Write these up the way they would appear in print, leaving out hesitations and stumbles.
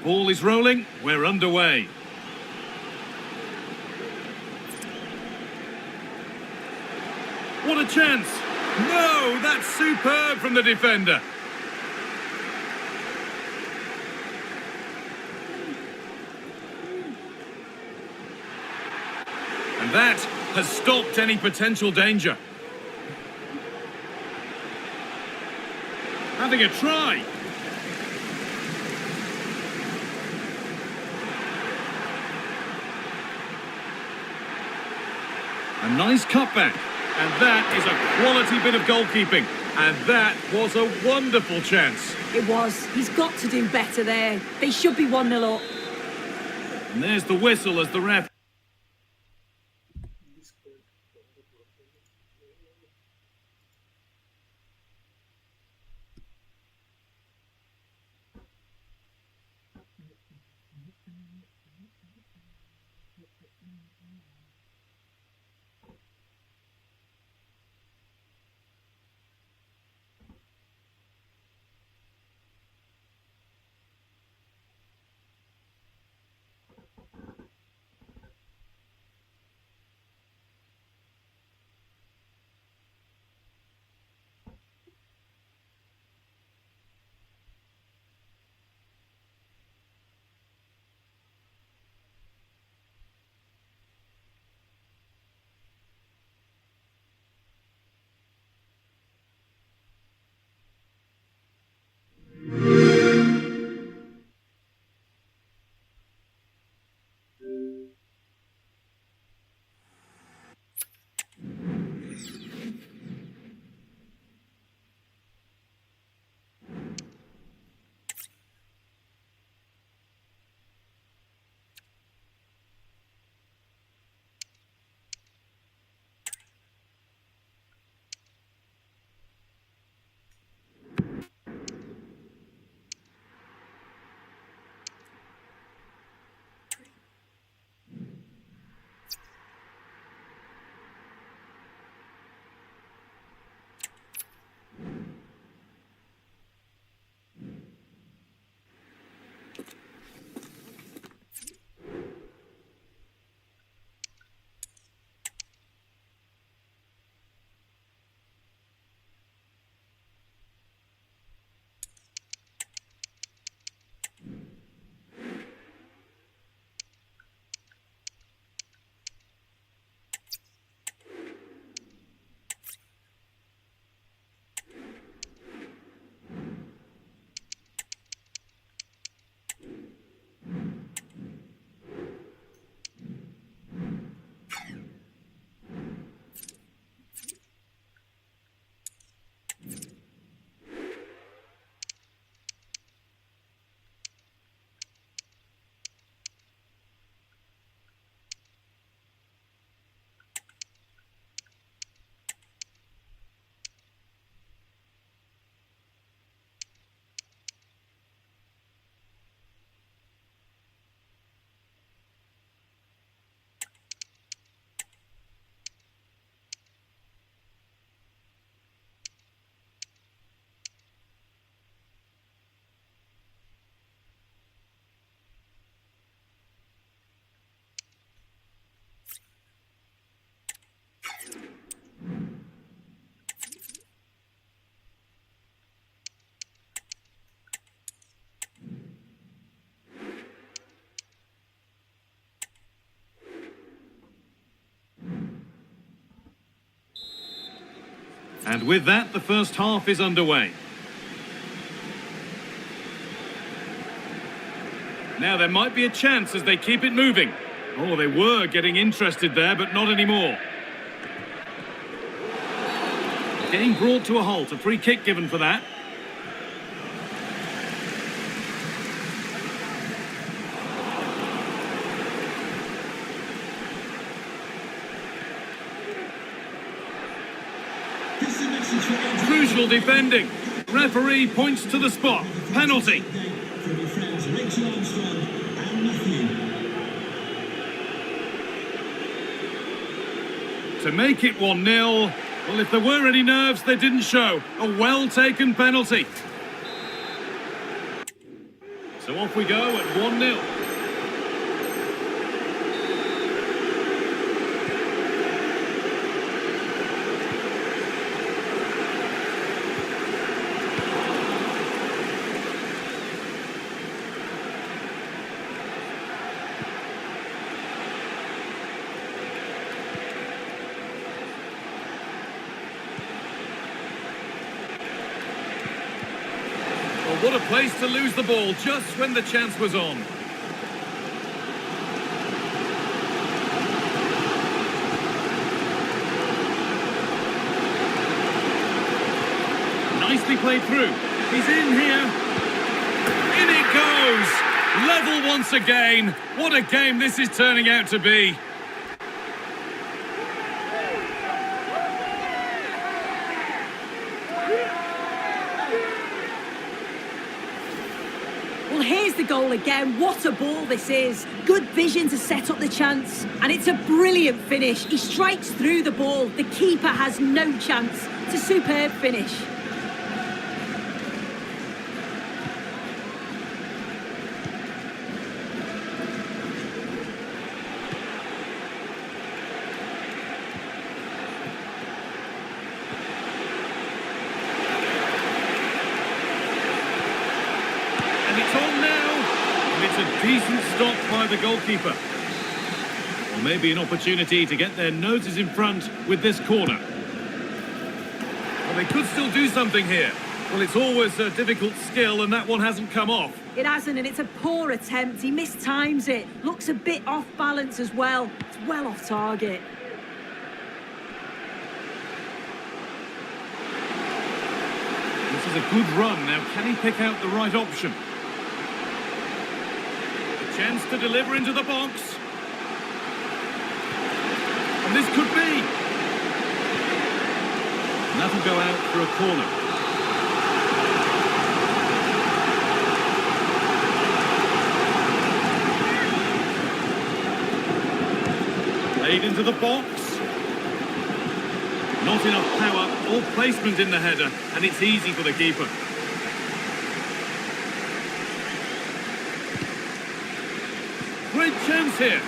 Ball is rolling, we're underway. What a chance! No, that's superb from the defender. And that has stopped any potential danger. Having a try. A nice cutback. And that is a quality bit of goalkeeping. And that was a wonderful chance. It was. He's got to do better there. They should be 1-0 up. And there's the whistle as the ref. And with that, the first half is underway. Now there might be a chance as they keep it moving. Oh, they were getting interested there, but not anymore. Game brought to a halt, a free kick given for that. Crucial defending. Referee points to the spot. Penalty. To make it 1-0. Well, if there were any nerves, they didn't show. A well-taken penalty. So off we go at 1-0. What a place to lose the ball just when the chance was on. Nicely played through. He's in here. In it goes. Level once again. What a game this is turning out to be. Well, here's the goal again. What a ball this is. Good vision to set up the chance. And it's a brilliant finish. He strikes through the ball. The keeper has no chance. It's a superb finish. A decent stop by the goalkeeper. Or maybe an opportunity to get their noses in front with this corner. Well, they could still do something here. Well, it's always a difficult skill, and that one hasn't come off. It hasn't, and it's a poor attempt. He mistimes it. Looks a bit off balance as well. It's well off target. This is a good run. Now, can he pick out the right option? Chance to deliver into the box. And this could be. And that'll go out for a corner. Played into the box. Not enough power or placement in the header, and it's easy for the keeper. Great chance here.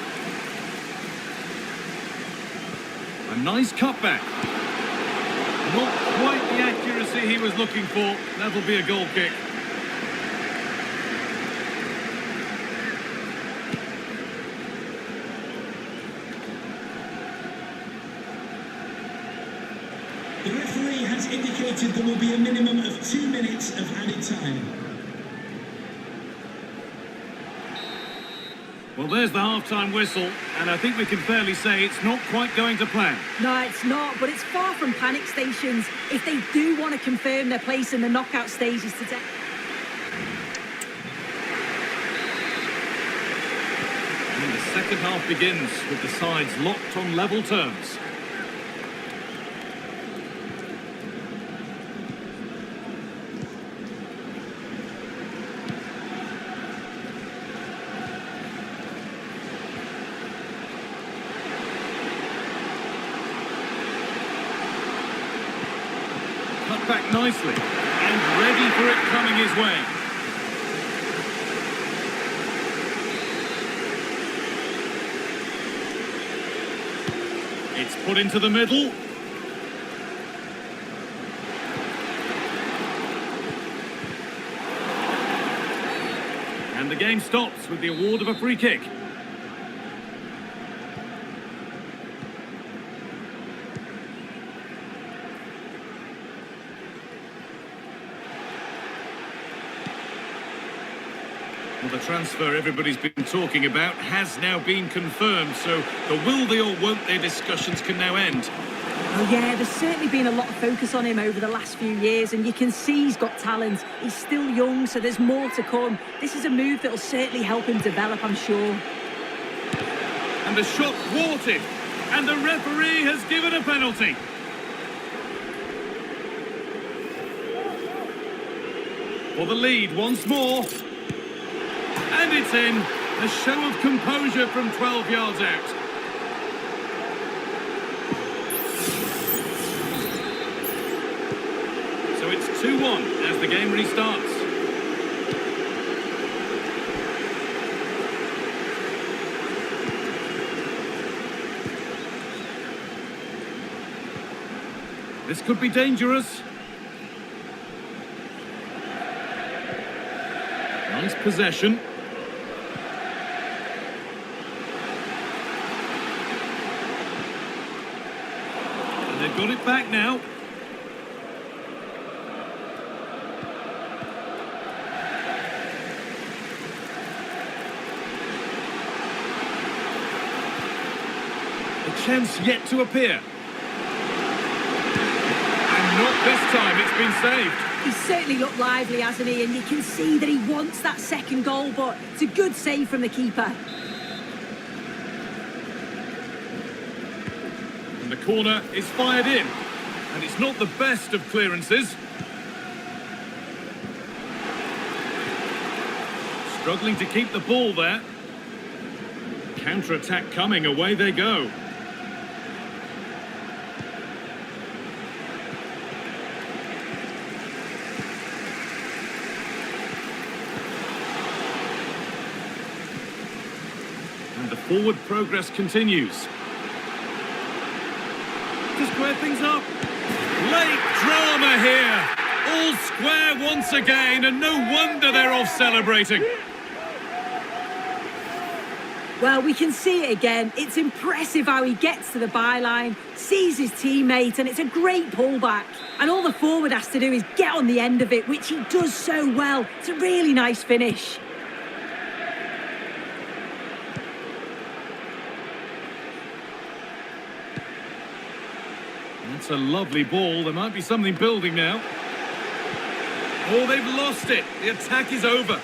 A nice cutback. Not quite the accuracy he was looking for. That'll be a goal kick. The referee has indicated there will be a minimum of 2 minutes of added time. Well, there's the half-time whistle, and I think we can fairly say it's not quite going to plan. No, it's not, but it's far from panic stations if they do want to confirm their place in the knockout stages today. And the second half begins with the sides locked on level terms. Cut back nicely, and ready for it coming his way. It's put into the middle. And the game stops with the award of a free kick. Well, the transfer everybody's been talking about has now been confirmed, so the will they or won't they discussions can now end. Oh yeah, there's certainly been a lot of focus on him over the last few years, and you can see he's got talent. He's still young, so there's more to come. This is a move that will certainly help him develop, I'm sure. And the shot thwarted, and the referee has given a penalty. For the lead once more. And it's in. A show of composure from 12 yards out. So it's 2-1 as the game restarts. This could be dangerous. Nice possession. And they've got it back now. A chance yet to appear. And not this time, it's been saved. He's certainly looked lively, hasn't he? And you can see that he wants that second goal, but it's a good save from the keeper. And the corner is fired in. And it's not the best of clearances. Struggling to keep the ball there. Counter-attack coming, away they go. And the forward progress continues. To square things up. Late drama here. All square once again, and no wonder they're off celebrating. Well, we can see it again. It's impressive how he gets to the byline, sees his teammate, and it's a great pullback. And all the forward has to do is get on the end of it, which he does so well. It's a really nice finish. That's a lovely ball. There might be something building now. Oh, they've lost it. The attack is over.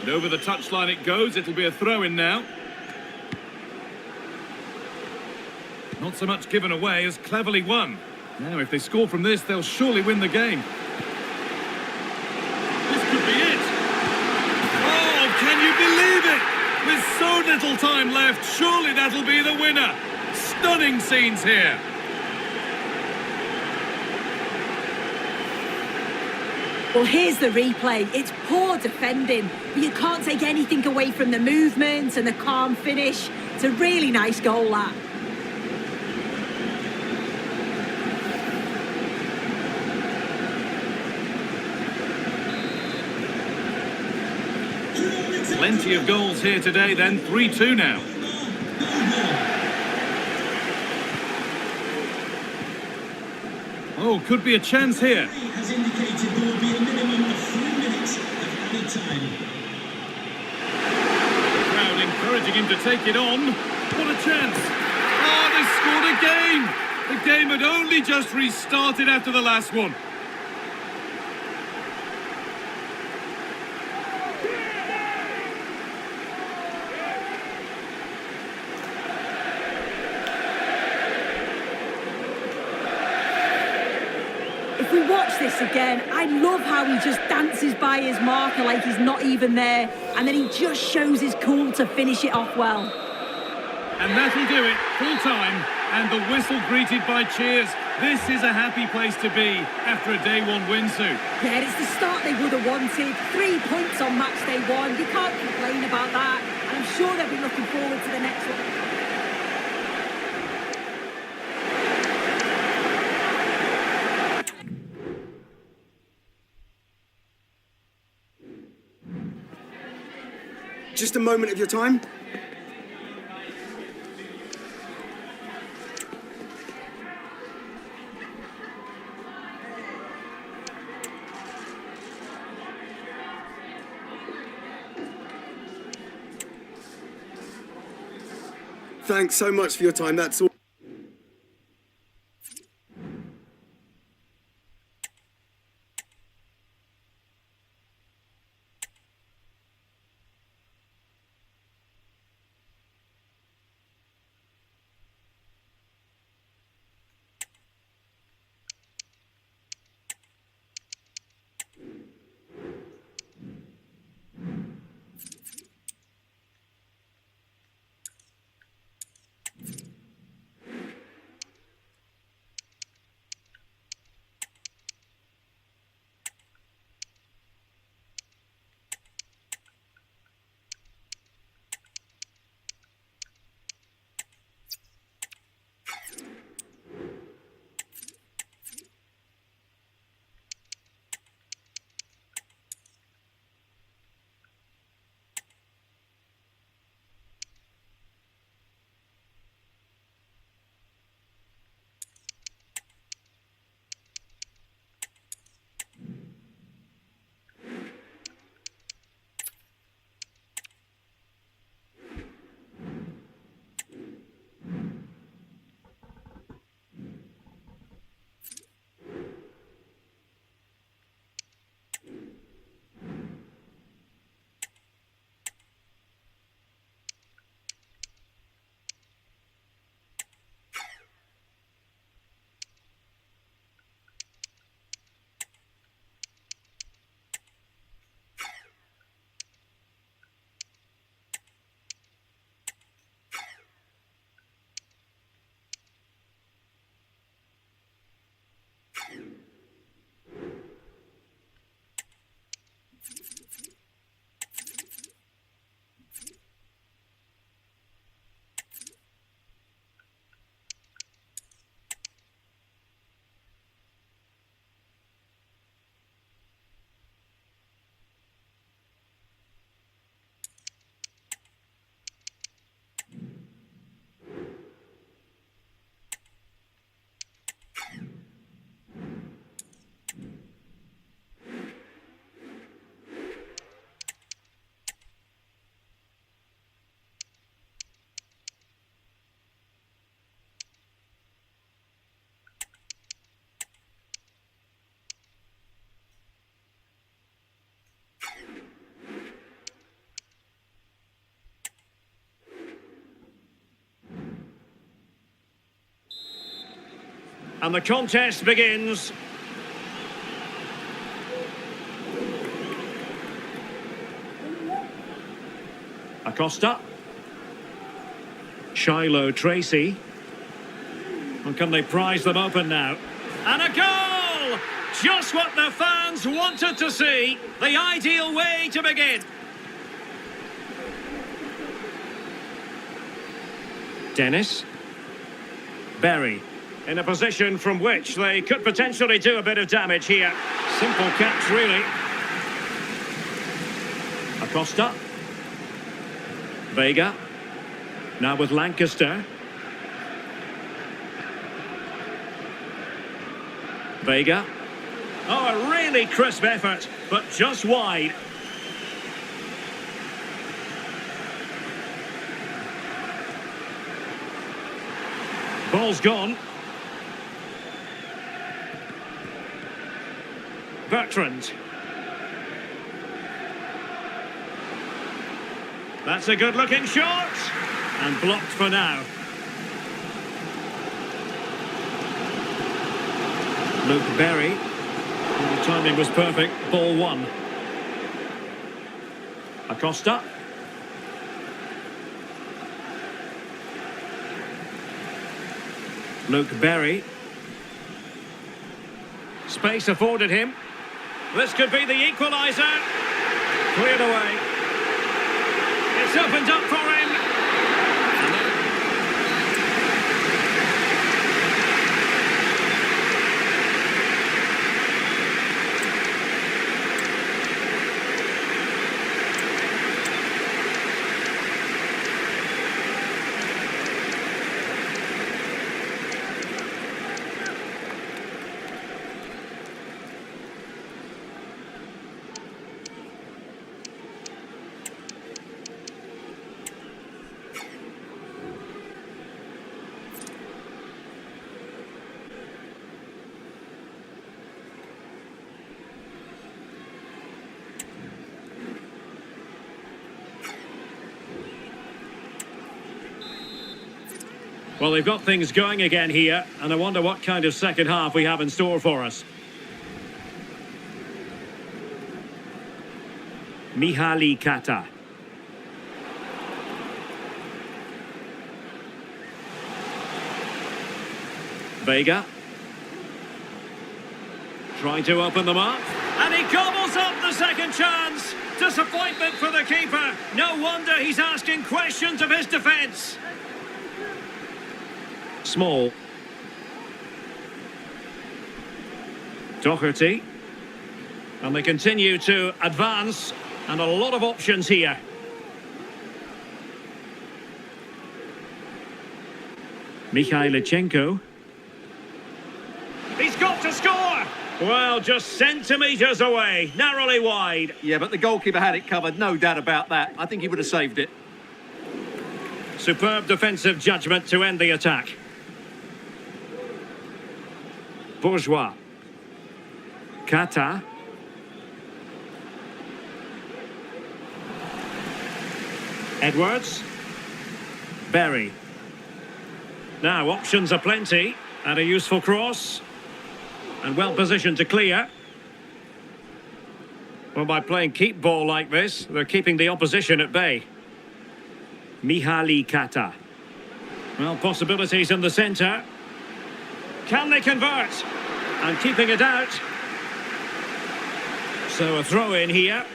And over the touchline it goes. It'll be a throw-in now. Not so much given away as cleverly won. Now, if they score from this, they'll surely win the game. This could be it. Oh, can you believe it? With so little time left, surely that'll be the winner. Stunning scenes here. Well, here's the replay. It's poor defending, but you can't take anything away from the movement and the calm finish. It's a really nice goal, that. Plenty of goals here today then, 3-2 now. Oh, could be a chance here. Has indicated there will be a minimum of 3 minutes of added time. The crowd encouraging him to take it on. What a chance. Oh, they scored again. The game had only just restarted after the last one. If we watch this again, I love how he just dances by his marker like he's not even there, and then he just shows his cool to finish it off well. And that'll do it, full time, and the whistle greeted by cheers. This is a happy place to be after a day one win, Sue. Yeah, it's the start they would have wanted. 3 points on match day one. You can't complain about that, and I'm sure they'll be looking forward to the next one. Just a moment of your time. Thanks so much for your time. That's all. And the contest begins. Acosta. Shiloh Tracy. And can they prize them open now? And a goal! Just what the fans wanted to see. The ideal way to begin. Dennis. Berry. In a position from which they could potentially do a bit of damage here. Simple catch, really. Acosta. Vega. Now with Lancaster. Vega. Oh, a really crisp effort, but just wide. Ball's gone. Bertrand. That's a good-looking shot. And blocked for now. Luke Berry. The timing was perfect. Ball one. Acosta. Luke Berry. Space afforded him. This could be the equaliser. Cleared away. It's opened up for him. Well, they've got things going again here, and I wonder what kind of second half we have in store for us. Mihaly Kata. Vega. Trying to open them up. And he gobbles up the second chance. Disappointment for the keeper. No wonder he's asking questions of his defence. Small. Doherty. And they continue to advance. And a lot of options here. Mikhailichenko. He's got to score! Well, just centimetres away, narrowly wide. Yeah, but the goalkeeper had it covered, no doubt about that. I think he would have saved it. Superb defensive judgment to end the attack. Bourgeois. Kata. Edwards. Berry. Now, options are plenty, and a useful cross. And well positioned to clear. Well, by playing keep ball like this, they're keeping the opposition at bay. Mihaly Kata. Well, possibilities in the centre. Can they convert? And keeping it out. So a throw in here.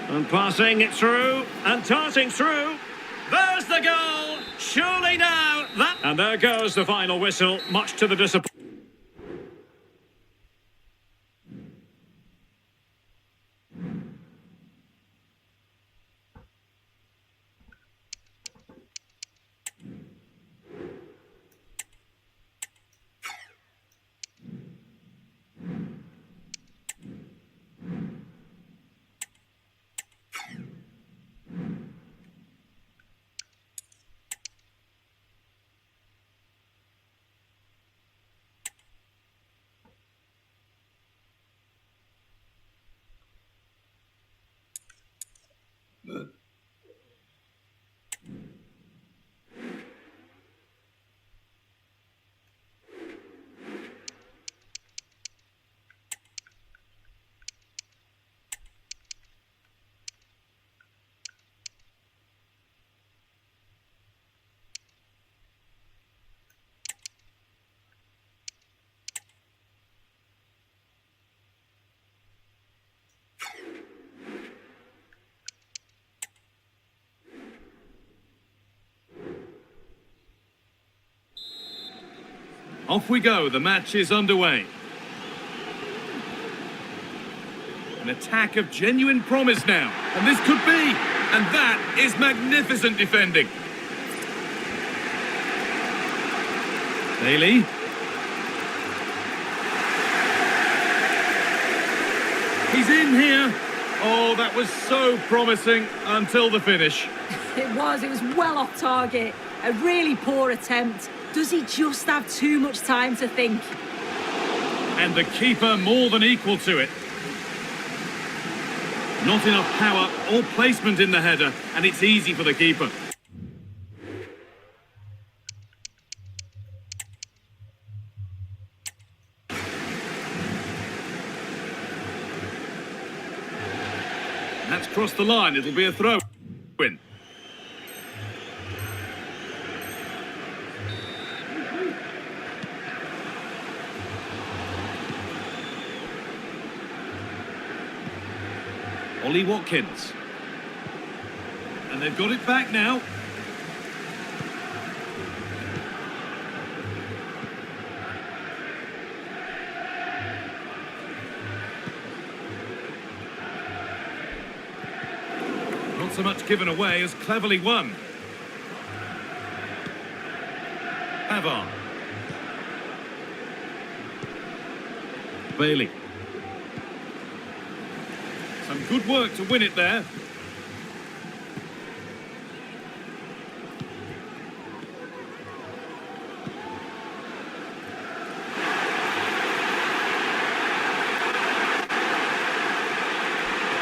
And passing it through. And darting through. There's the goal! Surely now that... And there goes the final whistle, much to the disappointment. Off we go, the match is underway. An attack of genuine promise now, and this could be, and that is magnificent defending. Bailey. He's in here. Oh, that was so promising until the finish. It was well off target. A really poor attempt. Does he just have too much time to think? And the keeper more than equal to it. Not enough power or placement in the header, and it's easy for the keeper. That's crossed the line, it'll be a throw-in. Ollie Watkins. And they've got it back now. Not so much given away as cleverly won. Pavard. Bailey. Some good work to win it there. A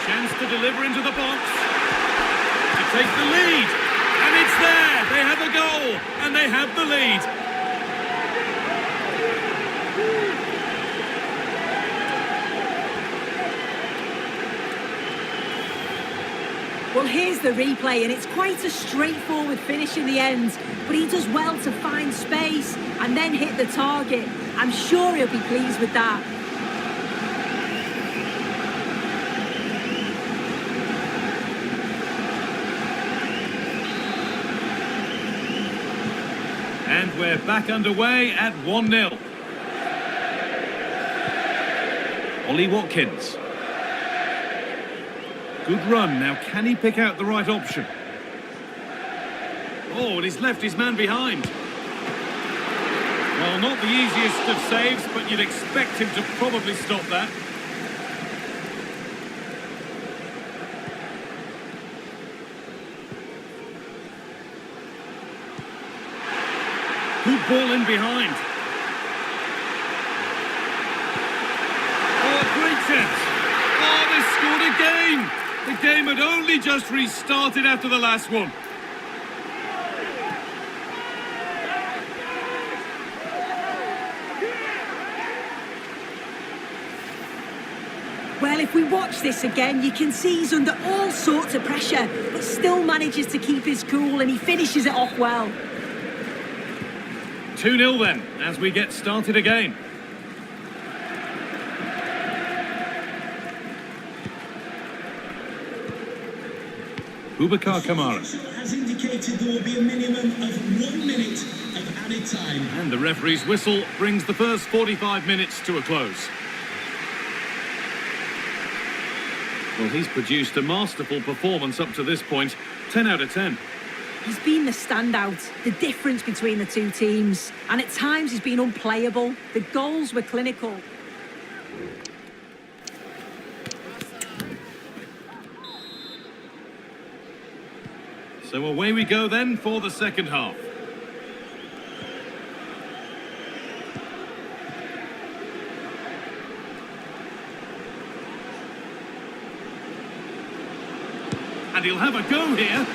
chance to deliver into the box. To take the lead. And it's there! They have a goal! And they have the lead! Well, here's the replay, and it's quite a straightforward finish in the end. But he does well to find space and then hit the target. I'm sure he'll be pleased with that. And we're back underway at 1-0. Ollie Watkins. Good run. Now, can he pick out the right option? Oh, and he's left his man behind. Well, not the easiest of saves, but you'd expect him to probably stop that. Good ball in behind. Oh, a great chance. Oh, they scored again. The game had only just restarted after the last one. Well, if we watch this again, you can see he's under all sorts of pressure, but still manages to keep his cool, and he finishes it off well. 2-0 then, as we get started again. Boubacar Kamara. Has indicated there will be a minimum of 1 minute of added time. And the referee's whistle brings the first 45 minutes to a close. Well, he's produced a masterful performance up to this point. 10 out of 10. He's been the standout, the difference between the two teams. And at times he's been unplayable. The goals were clinical. So away we go then for the second half. And he'll have a go here.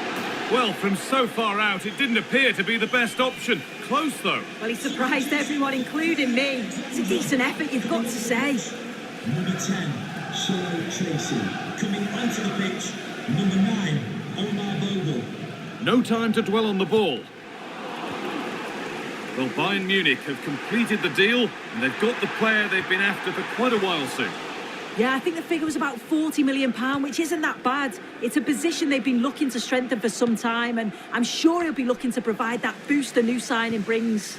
Well, from so far out, it didn't appear to be the best option. Close, though. Well, he surprised everyone, including me. It's a decent effort, you've got to say. Number 10, Sholo Tracy. Coming onto the pitch, number 9, Omar Bogle. No time to dwell on the ball. Well, Bayern Munich have completed the deal, and they've got the player they've been after for quite a while soon. Yeah, I think the figure was about £40 million, which isn't that bad. It's a position they've been looking to strengthen for some time, and I'm sure he'll be looking to provide that boost the new signing brings.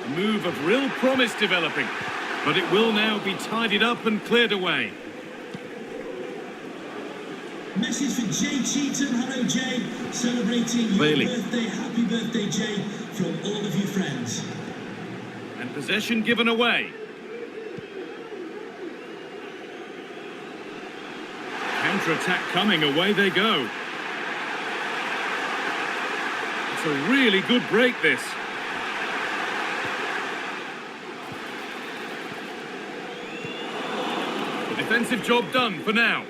A move of real promise developing, but it will now be tidied up and cleared away. Message for Jay Cheatham. Hello, Jay. Celebrating your Bailey. birthday. Happy birthday, Jay, from all of your friends. And possession given away. Counter-attack coming, away they go. It's a really good break, this. The defensive job done for now.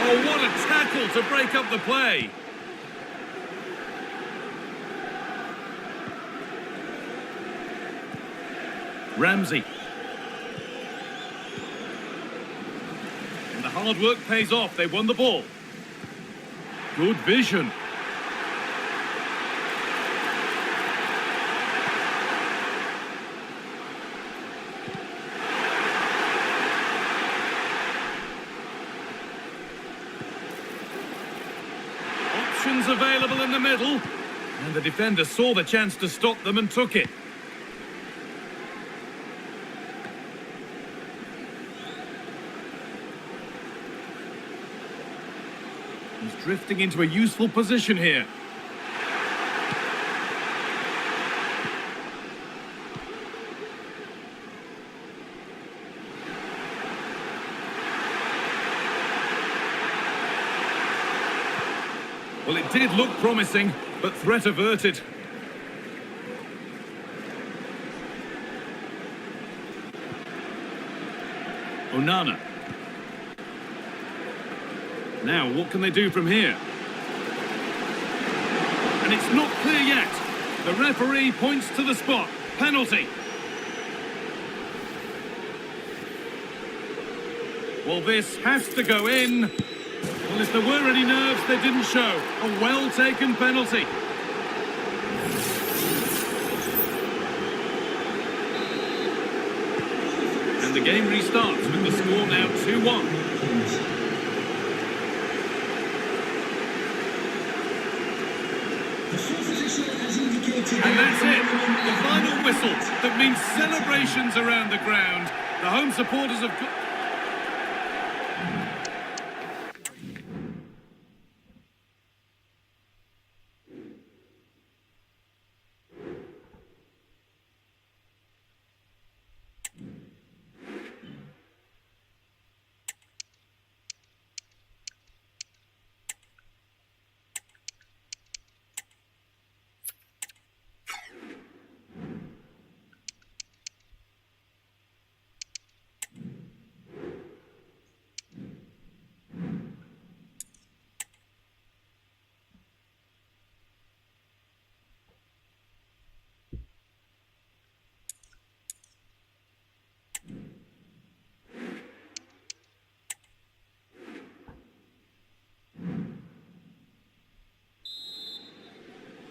Oh, what a tackle to break up the play. Ramsey. And the hard work pays off. They won the ball. Good vision. Options available in the middle. And the defender saw the chance to stop them and took it. He's drifting into a useful position here. Well, it did look promising, but threat averted. Onana. Now, what can they do from here? And it's not clear yet. The referee points to the spot. Penalty. Well, this has to go in. Well, if there were any nerves, they didn't show. A well-taken penalty. And the game restarts with the score now 2-1. And that's it, the final whistle that means celebrations around the ground. The home supporters have got...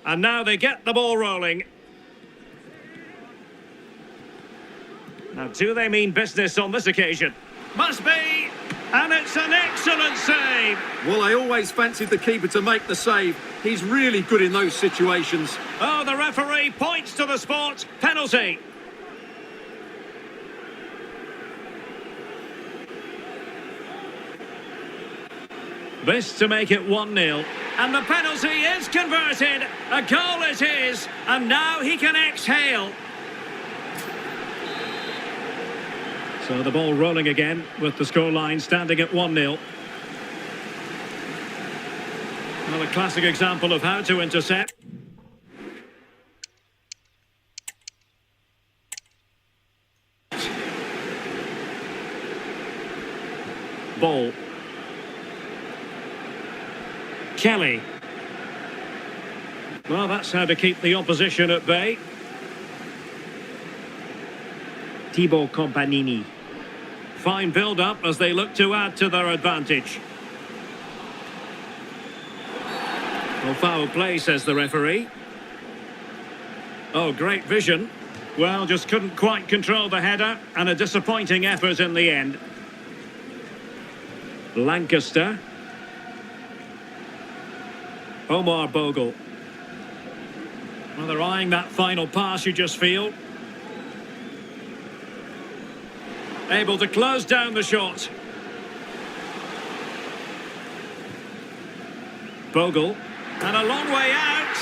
And now they get the ball rolling. Now, do they mean business on this occasion? Must be! And it's an excellent save! Well, I always fancied the keeper to make the save. He's really good in those situations. Oh, the referee points to the spot. Penalty. This to make it 1-0. And the penalty is converted. A goal it is. And now he can exhale. So the ball rolling again with the scoreline standing at 1-0. Well, a classic example of how to intercept. Ball. Kelly. Well, that's how to keep the opposition at bay. Thibaut Companini. Fine build-up as they look to add to their advantage. Well, foul play, says the referee. Oh, great vision. Well, just couldn't quite control the header, and a disappointing effort in the end. Lancaster. Omar Bogle. Well, they're eyeing that final pass, you just feel. Able to close down the shot. Bogle. And a long way out.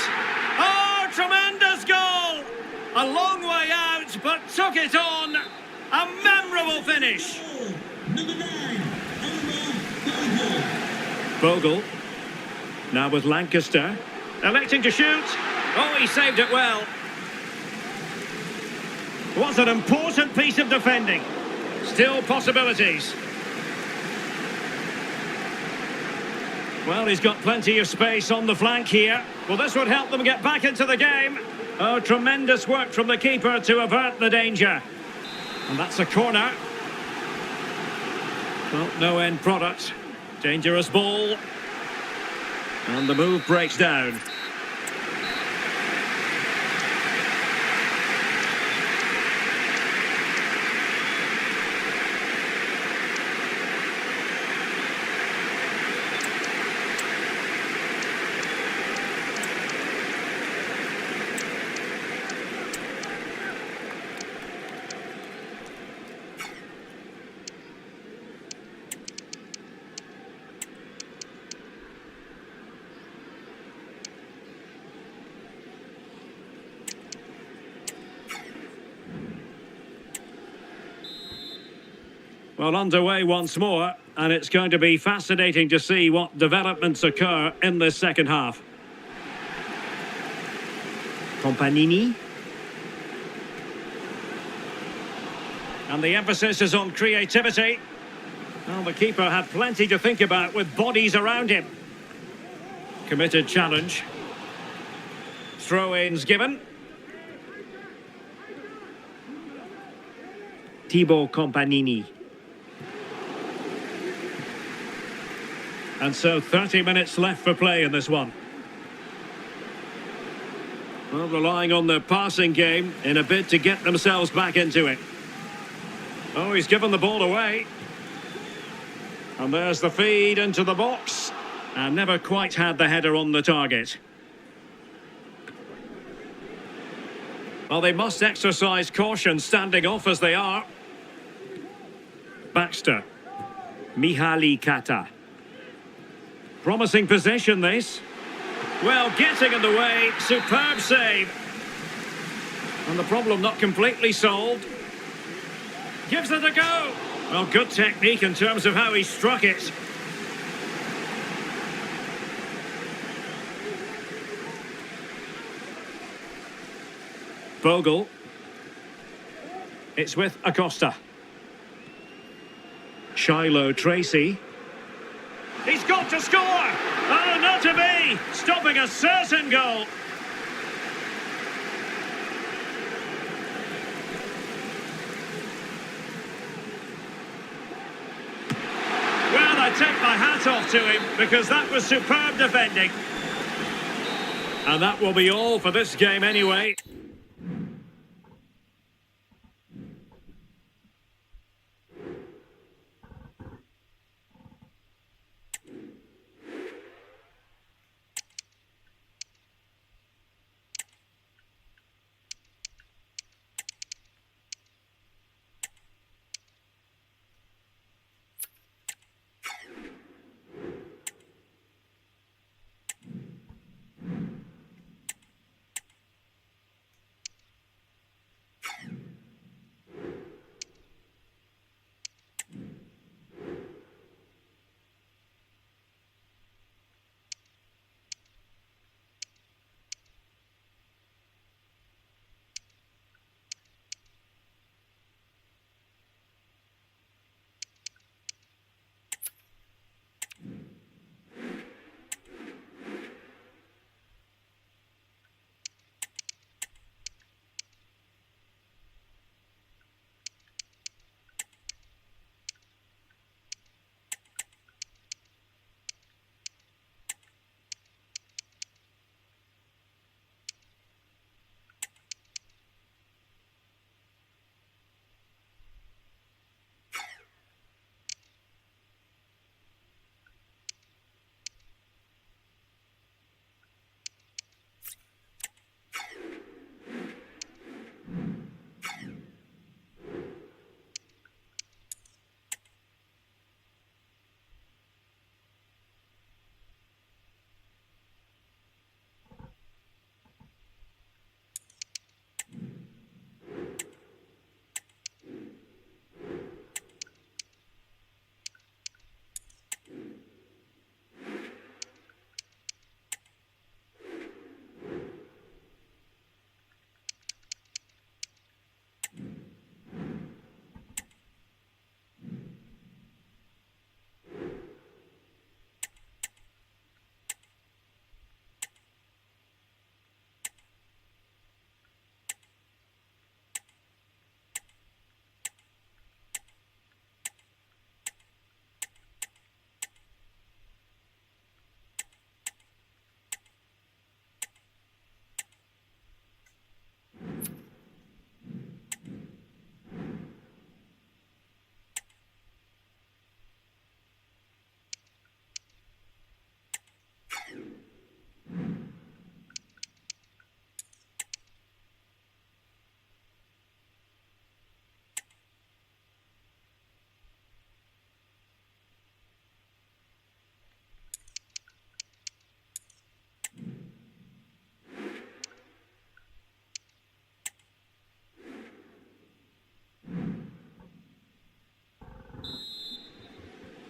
Oh, tremendous goal! A long way out, but took it on. A memorable finish. Number 9, Omar Bogle. Now with Lancaster. Electing to shoot. Oh, he saved it well. What an important piece of defending. Still possibilities. Well, he's got plenty of space on the flank here. Well, this would help them get back into the game. Oh, tremendous work from the keeper to avert the danger. And that's a corner. Well, no end product. Dangerous ball. And the move breaks down. Well, underway once more. and it's going to be fascinating to see what developments occur in this second half. Companini. And the emphasis is on creativity. Well, the keeper had plenty to think about with bodies around him. Committed challenge. Throw-ins given. Thibaut Companini. And so 30 minutes left for play in this one. Well, relying on their passing game in a bid to get themselves back into it. Oh, he's given the ball away. And there's the feed into the box. And never quite had the header on the target. Well, they must exercise caution standing off as they are. Baxter. Mihaly Kata. Promising possession, this. Well, getting in the way. Superb save. And the problem not completely solved. Gives it a go. Well, good technique in terms of how he struck it. Bogle. It's with Acosta. Shiloh Tracy. He's got to score! Oh, not to be! Stopping a certain goal. Well, I take my hat off to him because that was superb defending. And that will be all for this game anyway.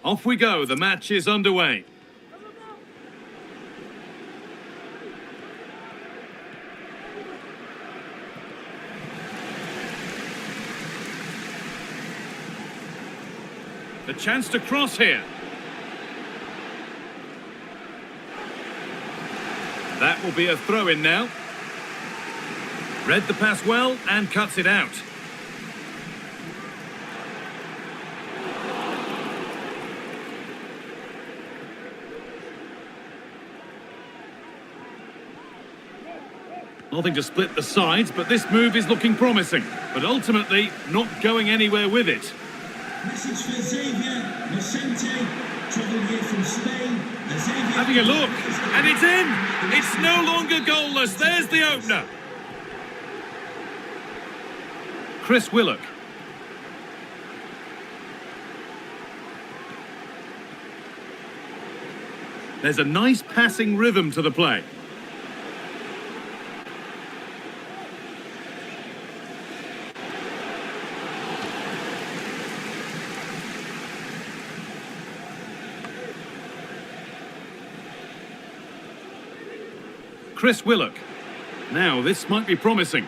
Off we go, the match is underway. The chance to cross here. That will be a throw-in now. Read the pass well and cuts it out. Nothing to split the sides, but this move is looking promising. But ultimately, not going anywhere with it. Message for Xavier Vicente, travelling here from Spain. Having a look, and it's in! It's no longer goalless. There's the opener. Chris Willock. There's a nice passing rhythm to the play. Chris Willock. Now, this might be promising.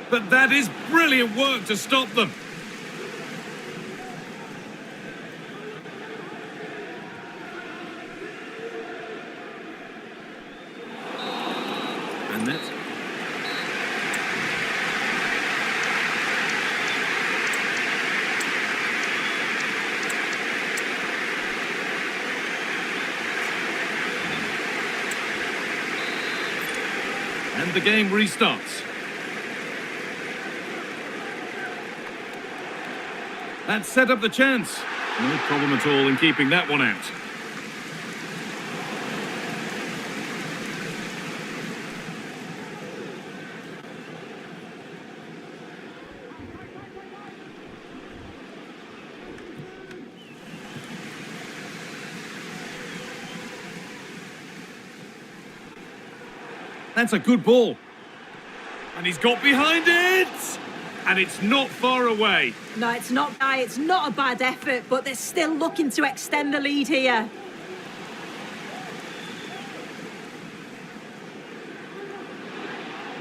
But that is brilliant work to stop them. And that's... And the game restarts. That set up the chance. No problem at all in keeping that one out. That's a good ball. And he's got behind it! And it's not far away. No, it's not, Guy. It's not a bad effort, but they're still looking to extend the lead here.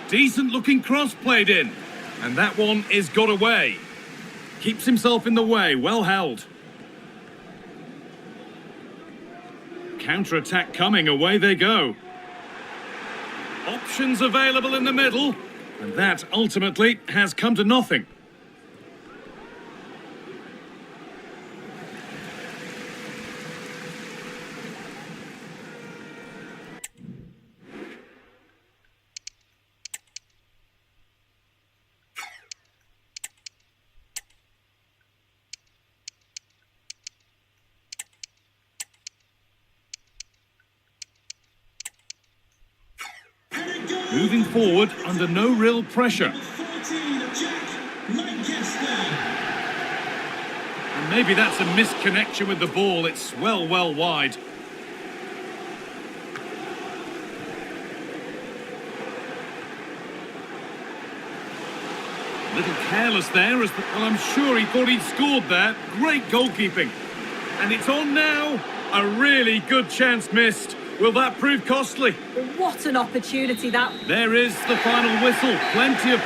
Decent looking cross played in. And that one is got away. Keeps himself in the way, well held. Counter-attack coming, away they go. Options available in the middle. And that ultimately has come to nothing. Moving forward under no real pressure. 14, Jack Lancaster. And maybe that's a misconnection with the ball. It's well wide. A little careless there. Well, I'm sure he thought he'd scored there. Great goalkeeping. And it's on now. A really good chance missed. Will that prove costly? What an opportunity that... There is the final whistle. Plenty of...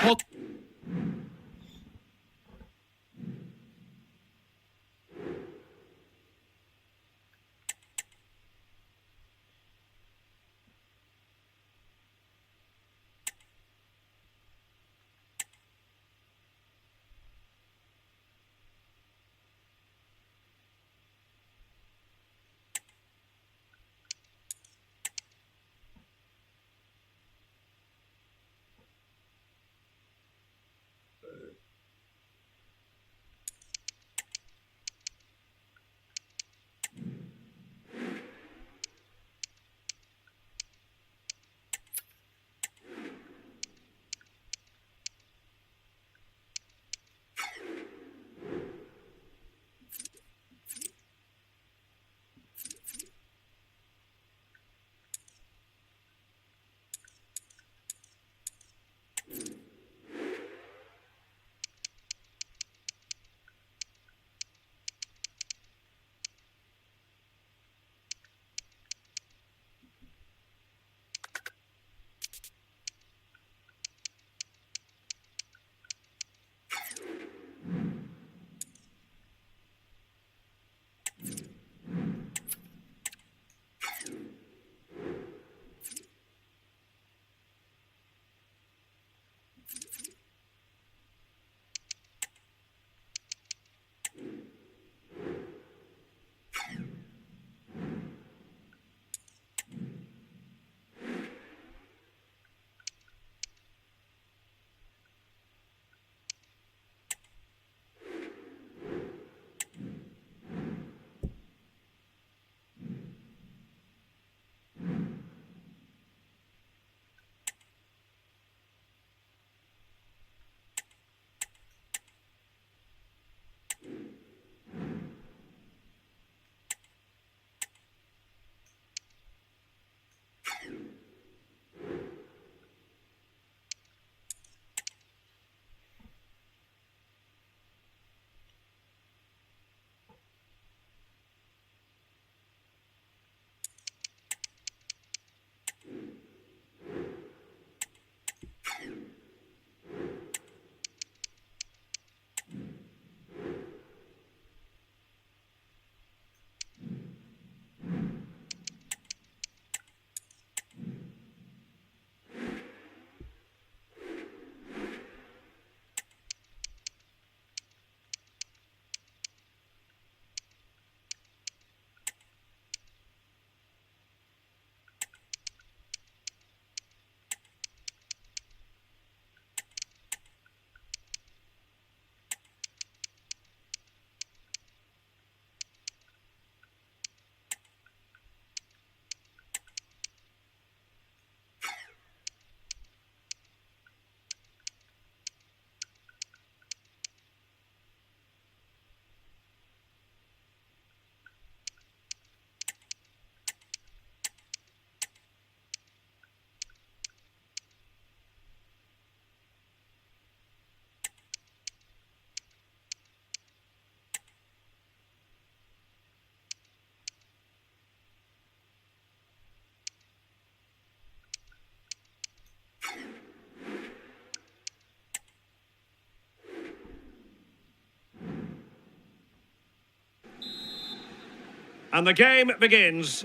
And the game begins.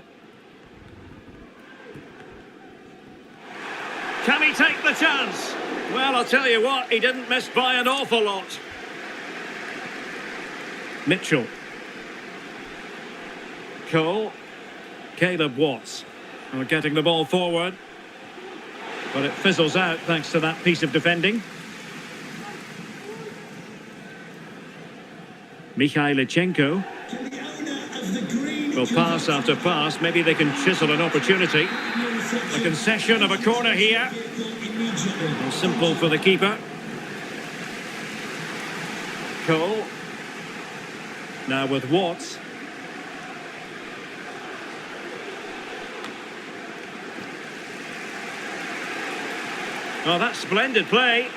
Can he take the chance? Well, I'll tell you what, he didn't miss by an awful lot. Mitchell. Cole. Caleb Watts. We're getting the ball forward. But it fizzles out thanks to that piece of defending. Mikhailichenko. Well, pass after pass. Maybe they can chisel an opportunity. A concession of a corner here. Well, simple for the keeper. Cole. Now with Watts. Oh, that's splendid play.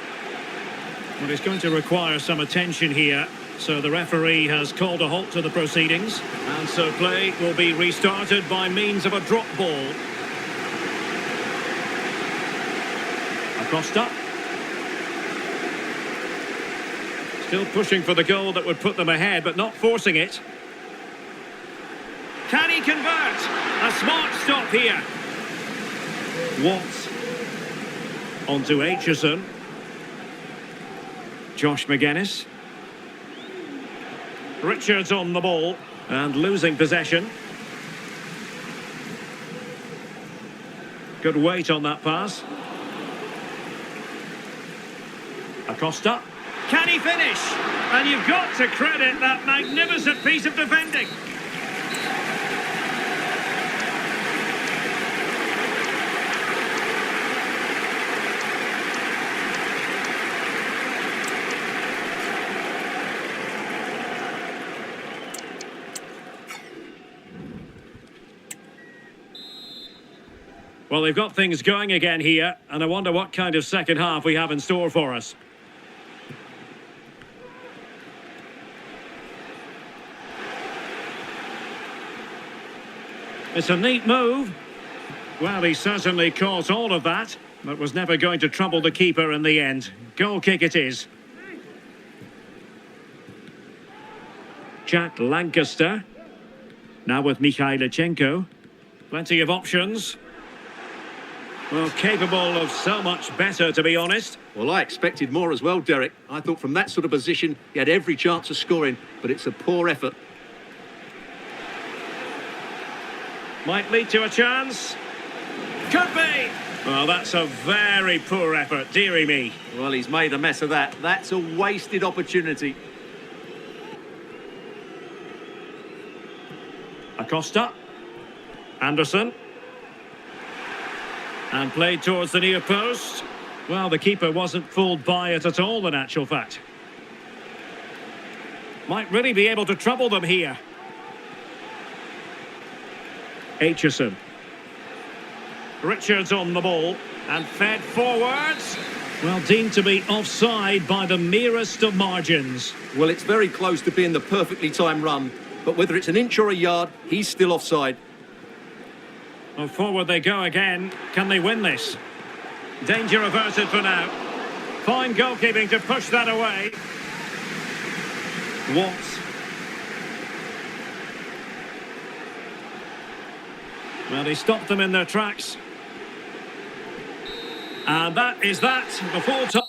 Well, he's going to require some attention here. So the referee has called a halt to the proceedings. And so play will be restarted by means of a drop ball. Acosta. Still pushing for the goal that would put them ahead, but not forcing it. Can he convert? A smart stop here. Watts. Onto Aitchison. Josh McGuinness. Richards on the ball and losing possession. Good weight on that pass. Acosta. Can he finish? And you've got to credit that magnificent piece of defending. Well, they've got things going again here, and I wonder what kind of second half we have in store for us. It's a neat move. Well, he certainly caught all of that, but was never going to trouble the keeper in the end. Goal kick it is. Jack Lancaster. Now with Mikhailichenko. Plenty of options. Well, capable of so much better, to be honest. Well, I expected more as well, Derek. I thought from that sort of position, he had every chance of scoring, but it's a poor effort. Might lead to a chance. Could be. Well, that's a very poor effort, dearie me. Well, he's made a mess of that. That's a wasted opportunity. Acosta. Anderson. And played towards the near post. Well, the keeper wasn't fooled by it at all, in actual fact. Might really be able to trouble them here. Aitchison. Richards on the ball. And fed forwards. Well, deemed to be offside by the merest of margins. Well, it's very close to being the perfectly timed run. But whether it's an inch or a yard, he's still offside. Well, forward they go again. Can they win this? Danger averted for now. Fine goalkeeping to push that away. Watts. Well, he stopped them in their tracks. And that is that. The full time.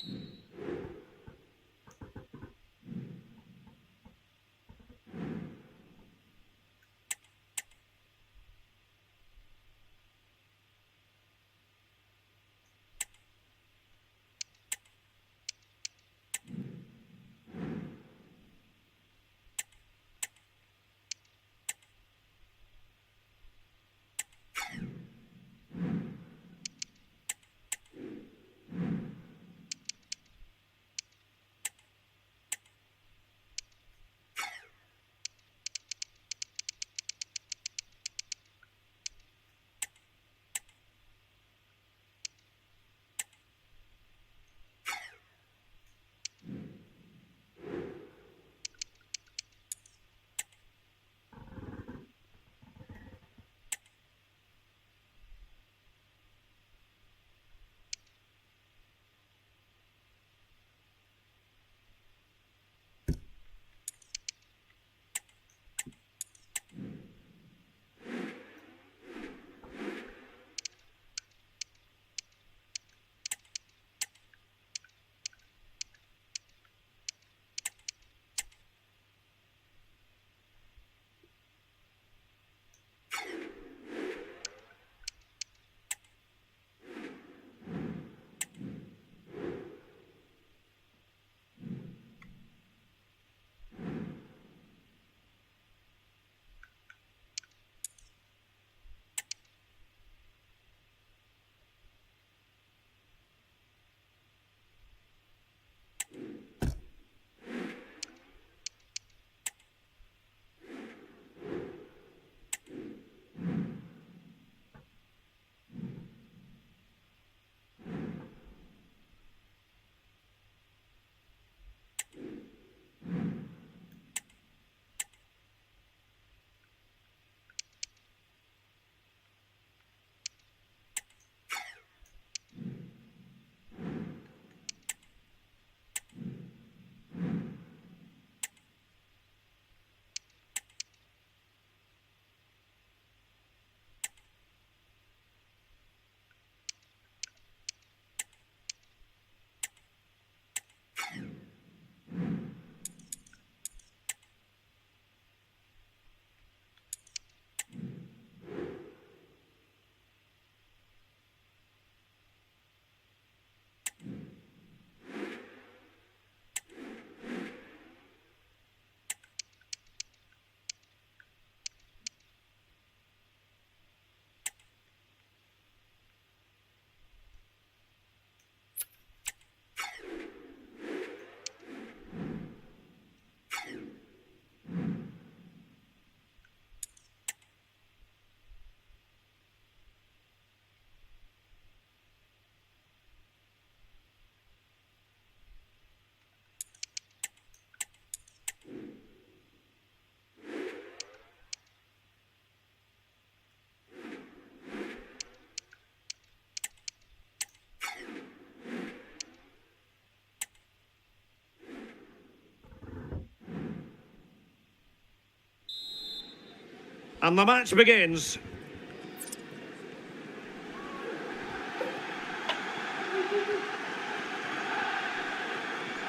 And the match begins.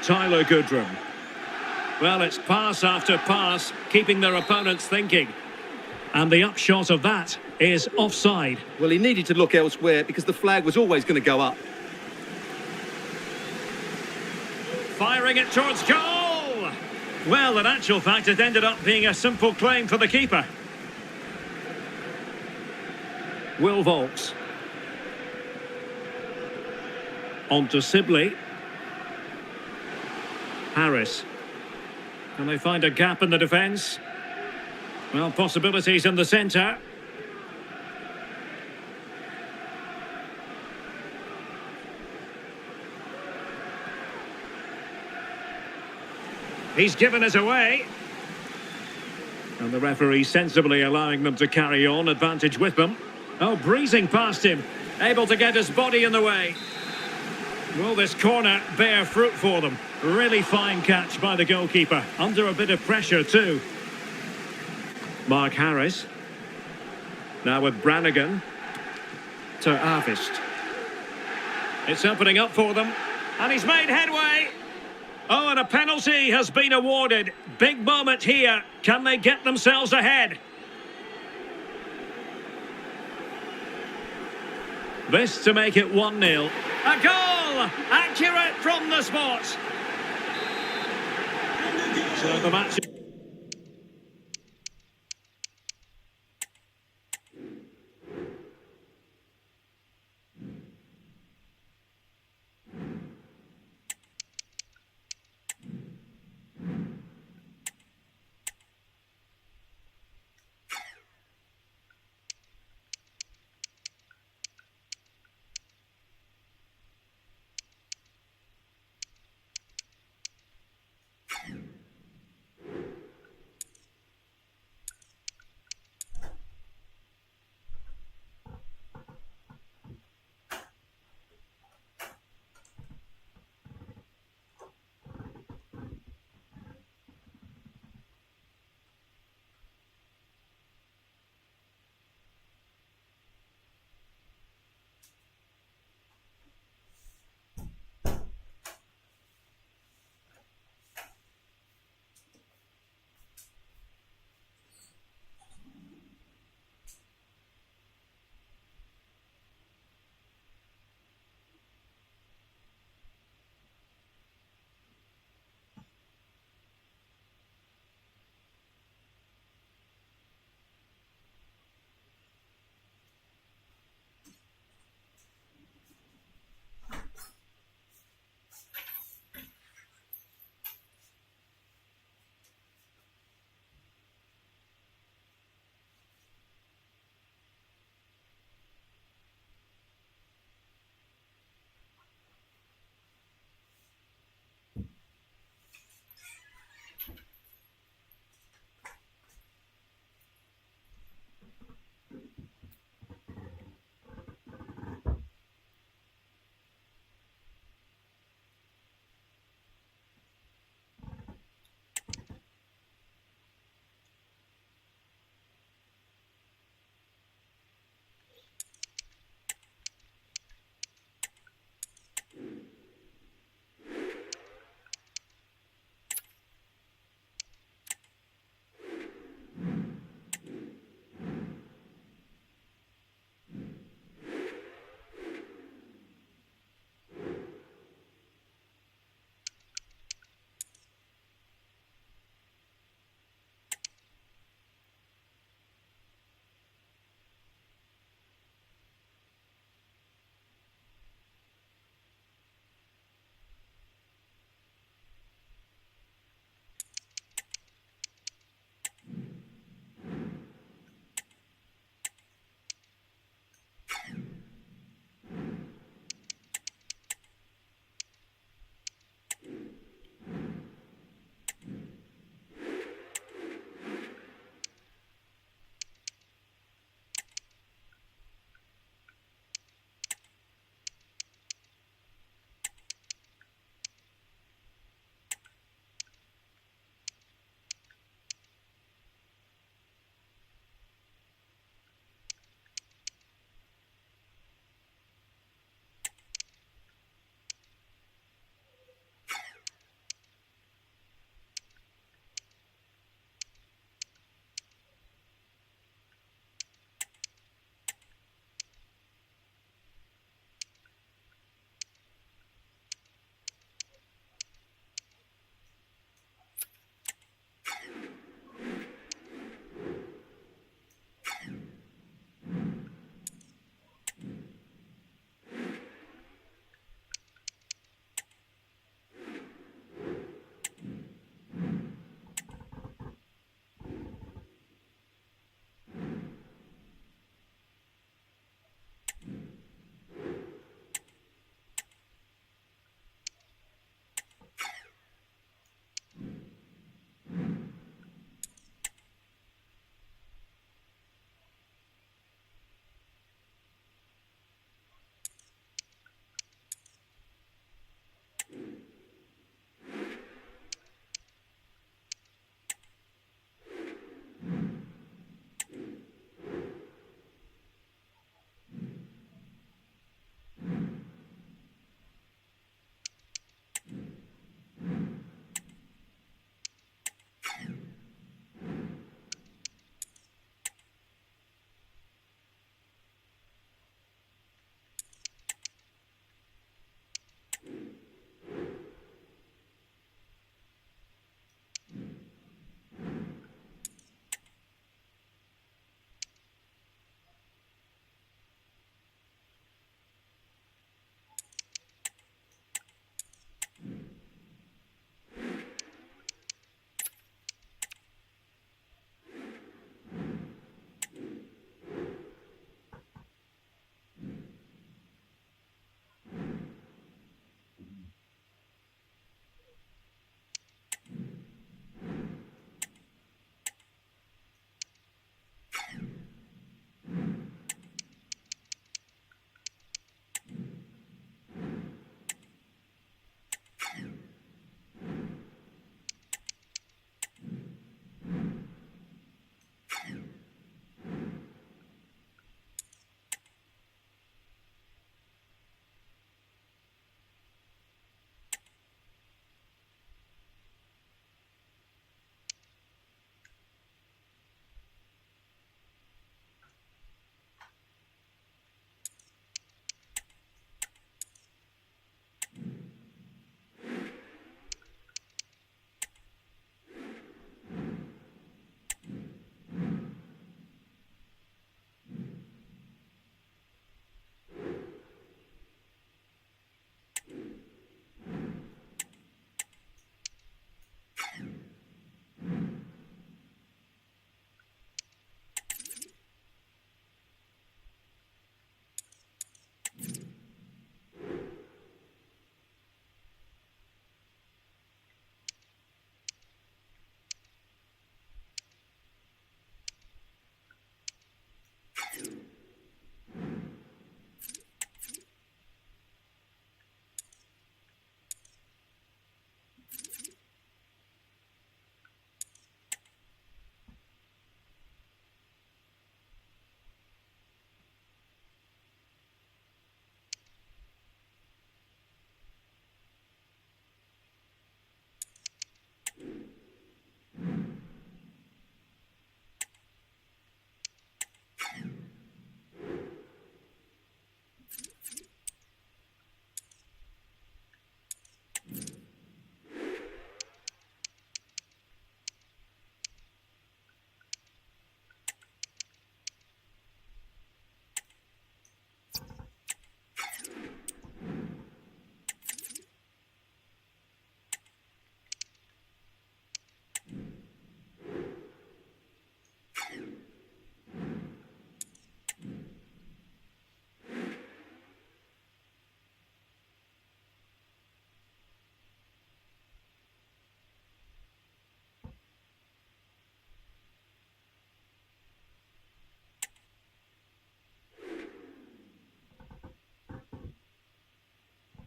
Tyler Goodrum. Well, it's pass after pass, keeping their opponents thinking. And the upshot of that is offside. Well, he needed to look elsewhere because the flag was always going to go up. Firing it towards goal! Well, in actual fact, it ended up being a simple claim for the keeper. Will Volks. On to Sibley. Harris. Can they find a gap in the defence? Well, possibilities in the centre. He's given us away. And the referee sensibly allowing them to carry on, advantage with them. Oh, breezing past him, able to get his body in the way. Will this corner bear fruit for them? Really fine catch by the goalkeeper, under a bit of pressure too. Mark Harris. Now with Brannigan. To Arvist. It's opening up for them. And he's made headway. Oh, and a penalty has been awarded. Big moment here. Can they get themselves ahead? This to make it 1-0. A goal! Accurate from the spot. So the match...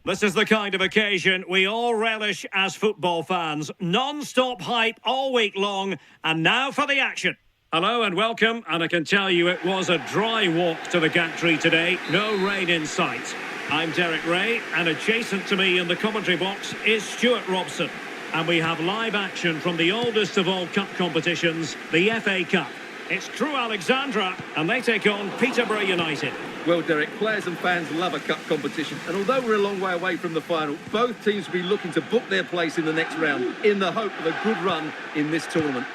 This is the kind of occasion we all relish as football fans. Non-stop hype all week long, and now for the action. Hello and welcome, and I can tell you it was a dry walk to the gantry today. No rain in sight. I'm Derek Ray, and adjacent to me in the commentary box is Stuart Robson. And we have live action from the oldest of all cup competitions, the FA Cup. It's Crewe Alexandra, and they take on Peterborough United. Well, Derek, players and fans love a cup competition, and although we're a long way away from the final, both teams will be looking to book their place in the next round in the hope of a good run in this tournament.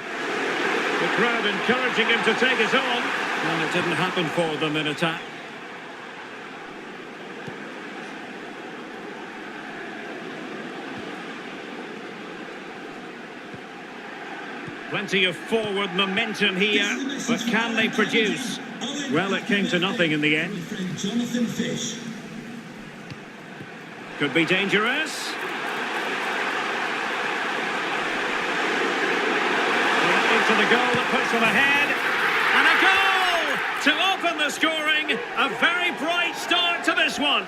The crowd encouraging him to take it on, and it didn't happen for them in attack. Plenty of forward momentum here, but can they produce? Well, it came to nothing in the end. Jonathan Fish. Could be dangerous. Into the goal that puts them ahead. And a goal to open the scoring. A very bright start to this one.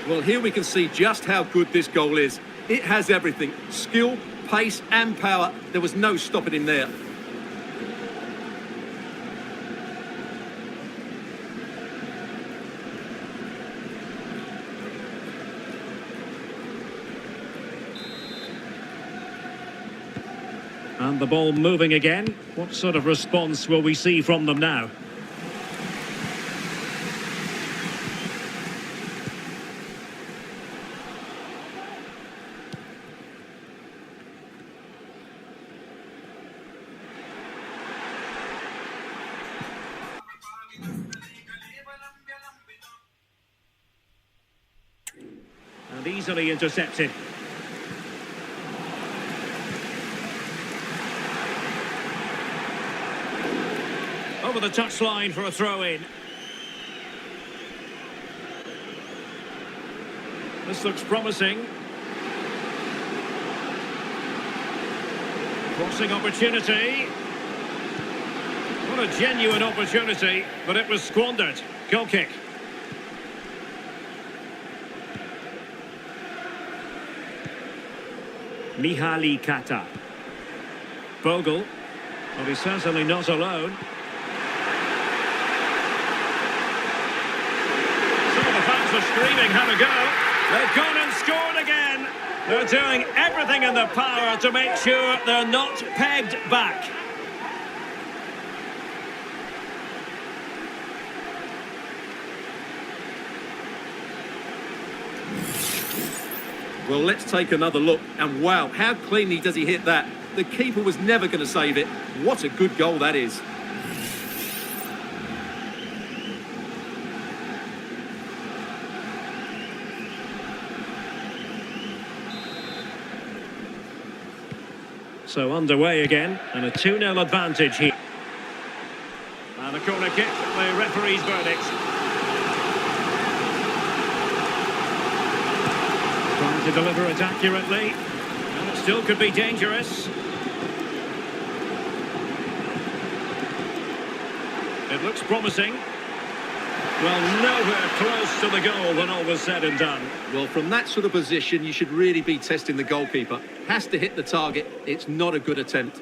Well, here we can see just how good this goal is. It has everything. Skill, pace and power. There was no stopping him there. And the ball moving again. What sort of response will we see from them now? And easily intercepted. Over the touchline for a throw-in. This looks promising. Crossing opportunity. What a genuine opportunity, but it was squandered. Goal kick. Kata. Bogle. Well, he's certainly not alone. Some of the fans are screaming, have a go. They've gone and scored again. They're doing everything in their power to make sure they're not pegged back. Well, let's take another look. And wow, how cleanly does he hit that? The keeper was never going to save it. What a good goal that is. So underway again, and a 2-0 advantage here. And a corner kick, the referee's verdict. Trying to deliver it accurately, and it still could be dangerous. It looks promising. Well, nowhere close to the goal when all was said and done. Well, from that sort of position, you should really be testing the goalkeeper. Has to hit the target. It's not a good attempt.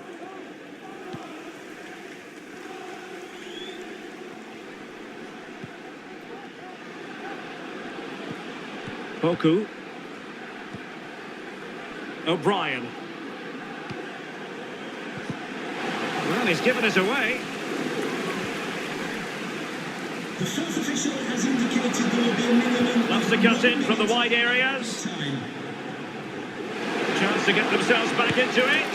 Poku. O'Brien. Well, he's given it away. The fourth official has indicated there will be a minimum. Loves to cut in from the wide areas. Chance to get themselves back into it.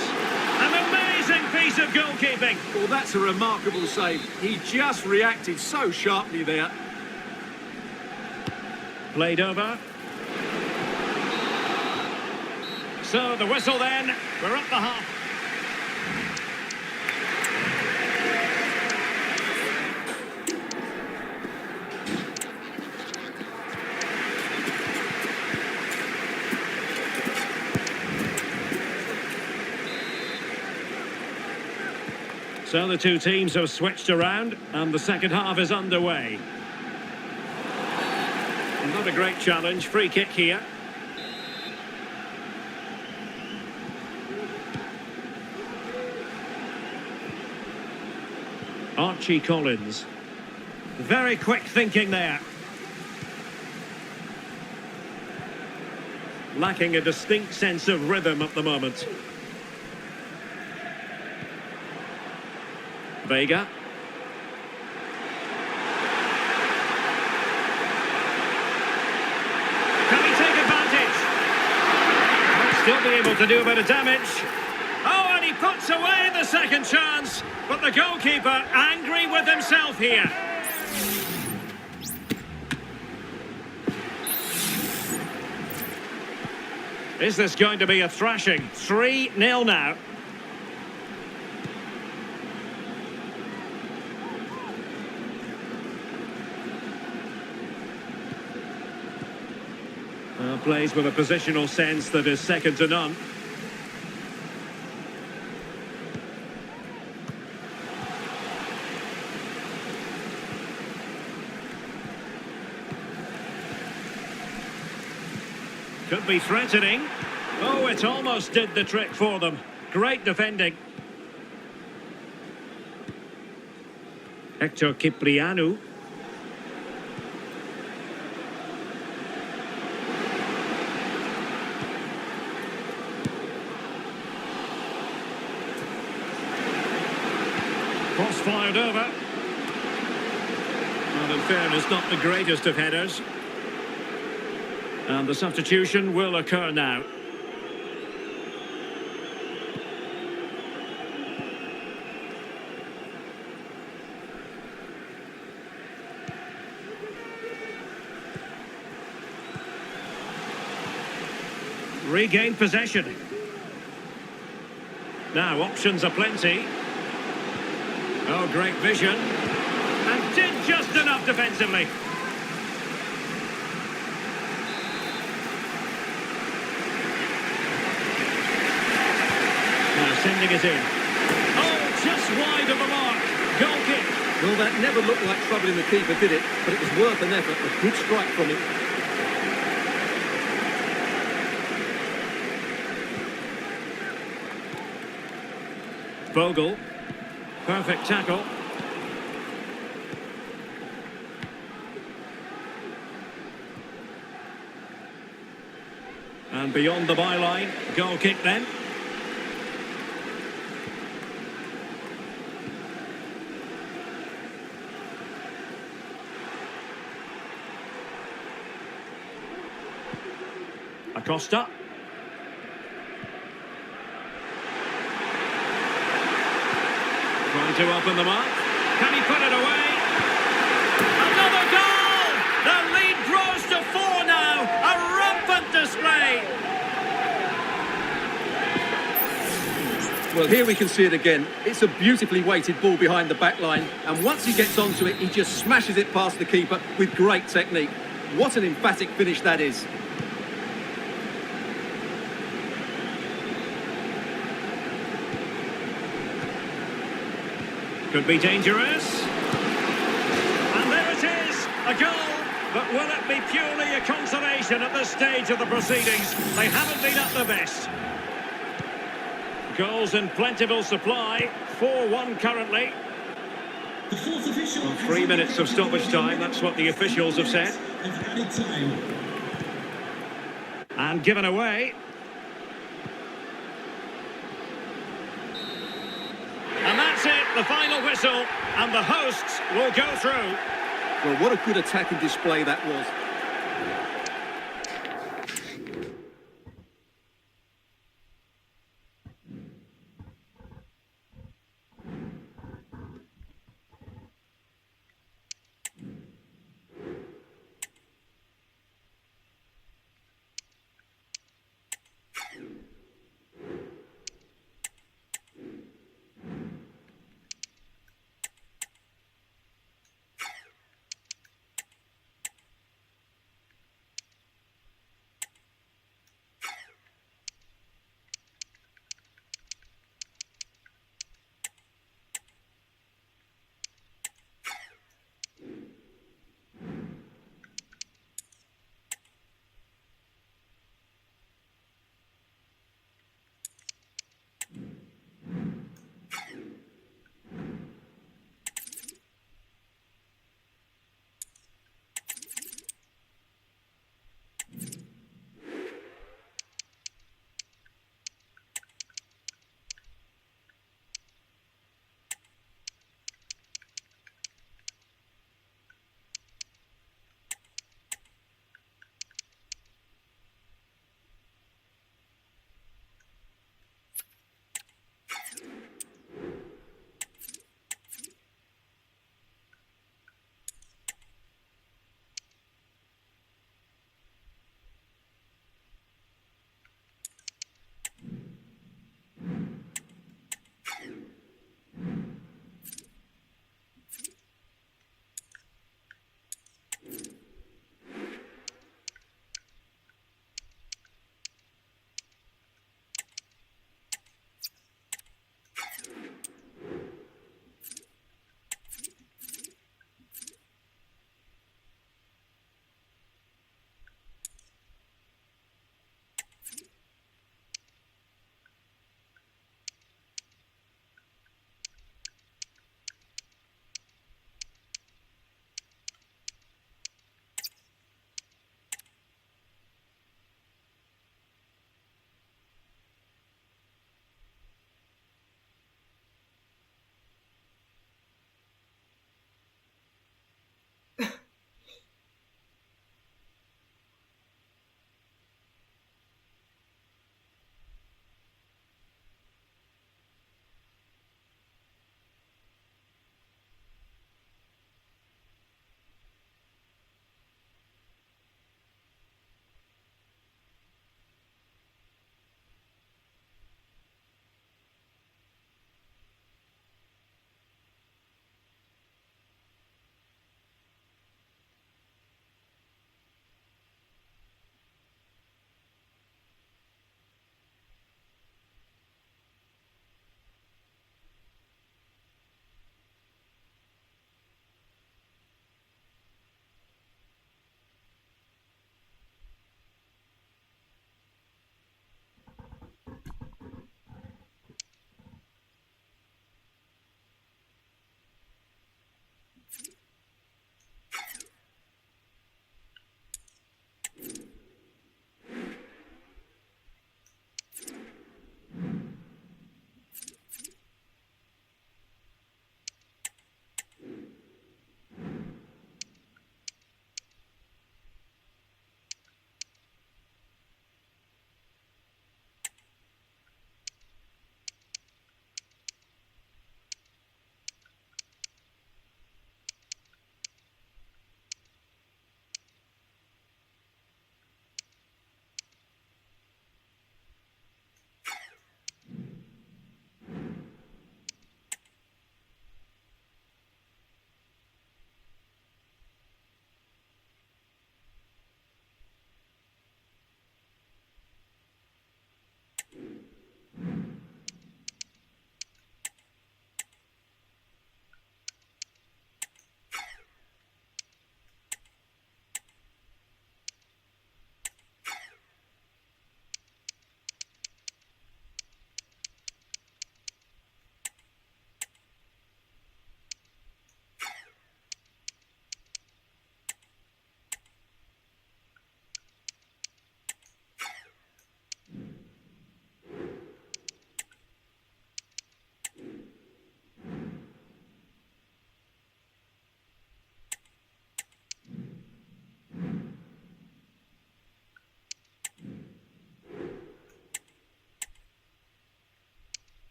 An amazing piece of goalkeeping. Well, that's a remarkable save. He just reacted so sharply there. Played over. So the whistle then. We're at the half. So the two teams have switched around and the second half is underway. Not a great challenge, free kick here. Archie Collins. Very quick thinking there. Lacking a distinct sense of rhythm at the moment. Vega. Can he take advantage? Might still be able to do a bit of damage. Oh, and he puts away the second chance. But the goalkeeper angry with himself here. Is this going to be a thrashing? 3-0 now. Plays with a positional sense that is second to none. Could be threatening. Oh, it almost did the trick for them. Great defending. Hector Cipriano. Cross fired over. Well, in fairness, not the greatest of headers. And the substitution will occur now. Regained possession. Now options are plenty. Oh, great vision. And did just enough defensively. Now sending it in. Oh, just wide of the mark. Goal kick. Well, that never looked like troubling the keeper, did it? But it was worth an effort. A good strike from him. Bogle. Perfect tackle. And beyond the byline, goal kick then. Acosta. Trying to open the mark. Can he put it away? Another goal! The lead grows to 4 now. A rampant display. Well, here we can see it again. It's a beautifully weighted ball behind the back line. And once he gets onto it, he just smashes it past the keeper with great technique. What an emphatic finish that is. Could be dangerous. And there it is, a goal. But will it be purely a consolation at this stage of the proceedings? They haven't been at their best. Goals in plentiful supply, 4-1 currently. The fourth official. 3 minutes of stoppage time, that's what the officials have said. Of added time. And given away. And that's it, the final whistle, and the hosts will go through. Well, what a good attacking display that was.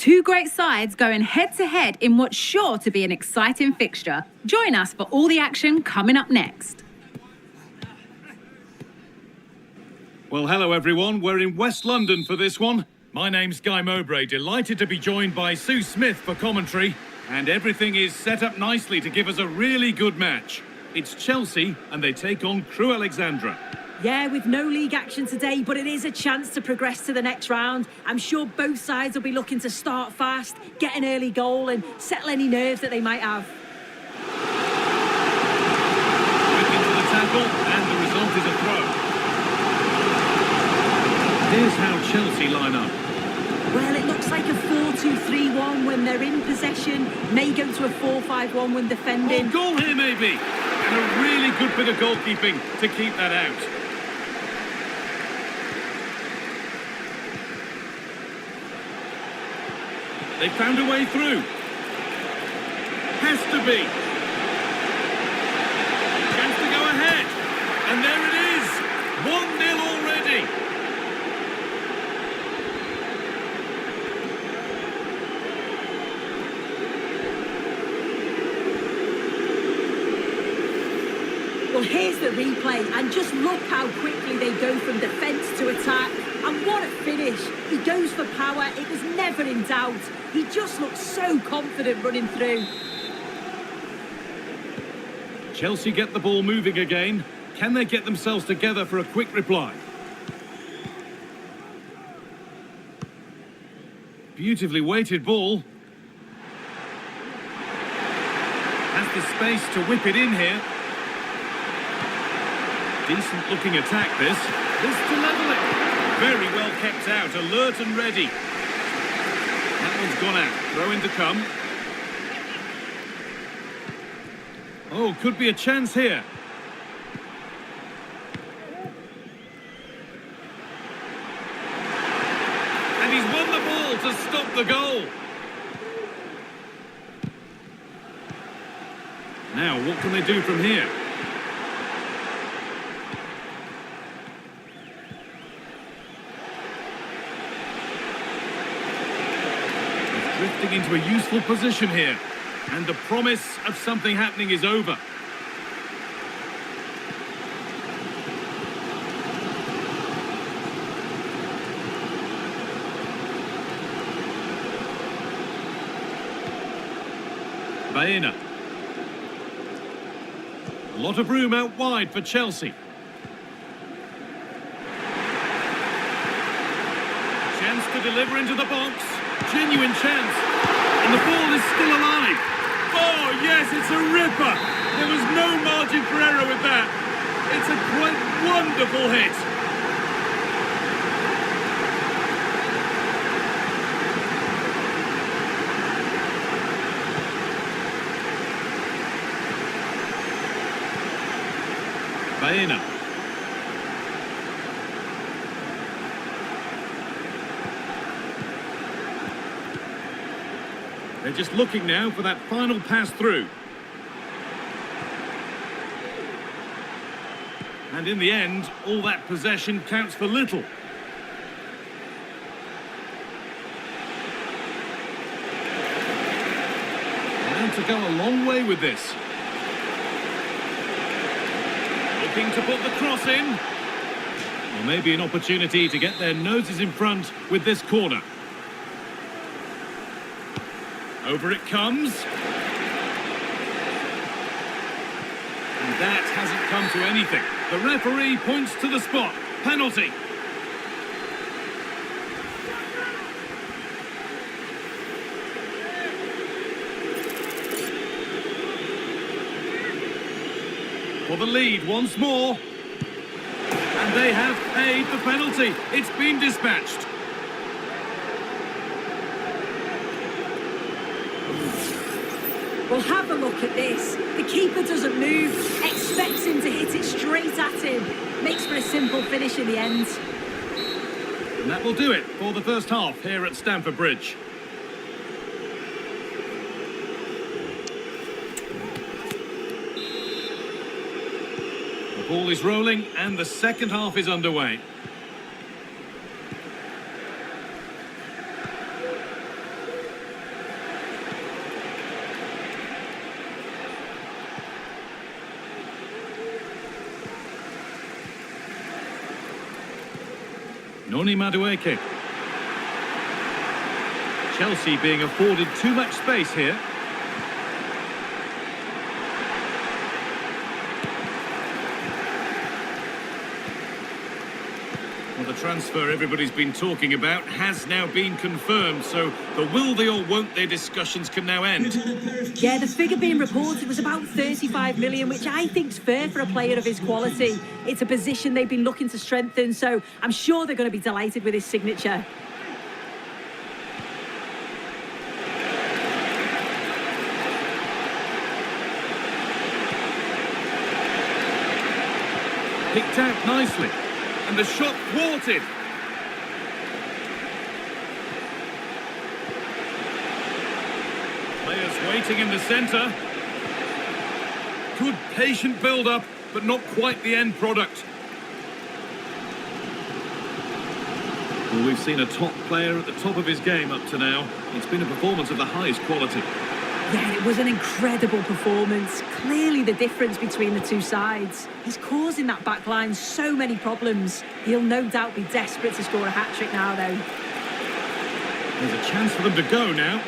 Two great sides going head-to-head in what's sure to be an exciting fixture. Join us for all the action coming up next. Well, hello everyone. We're in West London for this one. My name's Guy Mowbray, delighted to be joined by Sue Smith for commentary. And everything is set up nicely to give us a really good match. It's Chelsea and they take on Crewe Alexandra. Yeah, with no league action today, but it is a chance to progress to the next round. I'm sure both sides will be looking to start fast, get an early goal and settle any nerves that they might have. Quick into the tackle and the result is a throw. Here's how Chelsea line up. Well, it looks like a 4-2-3-1 when they're in possession. May go to a 4-5-1 when defending. Oh, goal here maybe. And a really good bit of goalkeeping to keep that out. They found a way through. Has to be. Chance to go ahead. And there it is. 1-0 already. Well, here's the replay, and just look how quickly they go from defence to attack. And what a finish. He goes for power. It was never in doubt. He just looks so confident running through. Chelsea get the ball moving again. Can they get themselves together for a quick reply? Beautifully weighted ball. Has the space to whip it in here. Decent looking attack this. This to level it. Very well kept out, alert and ready. That one's gone out. Throw in to come. Oh, could be a chance here. And he's won the ball to stop the goal. Now, what can they do from here? Drifting into a useful position here. And the promise of something happening is over. Baena. A lot of room out wide for Chelsea. Chance to deliver into the box. Genuine chance. And the ball is still alive. Oh, yes, it's a ripper. There was no margin for error with that. It's a quite wonderful hit. Baena. They're just looking now for that final pass through. And in the end, all that possession counts for little. And to go a long way with this. Looking to put the cross in. Well, maybe an opportunity to get their noses in front with this corner. Over it comes. And that hasn't come to anything. The referee points to the spot. Penalty. For the lead once more. And they have paid the penalty. It's been dispatched. Well, have a look at this. The keeper doesn't move, expects him to hit it straight at him. Makes for a simple finish in the end. And that will do it for the first half here at Stamford Bridge. The ball is rolling and the second half is underway. Noni Madueke. Chelsea being afforded too much space here. Well, the transfer everybody's been talking about has now been confirmed, so the will they or won't they discussions can now end. Yeah, the figure being reported was about 35 million, which I think's fair for a player of his quality. It's a position they've been looking to strengthen, so I'm sure they're going to be delighted with his signature. Picked out nicely. And the shot thwarted. Players waiting in the centre. Good patient build-up, but not quite the end product. Well, we've seen a top player at the top of his game up to now. It's been a performance of the highest quality. Yeah, it was an incredible performance. Clearly the difference between the two sides. He's causing that back line so many problems. He'll no doubt be desperate to score a hat-trick now, though. There's a chance for them to go now.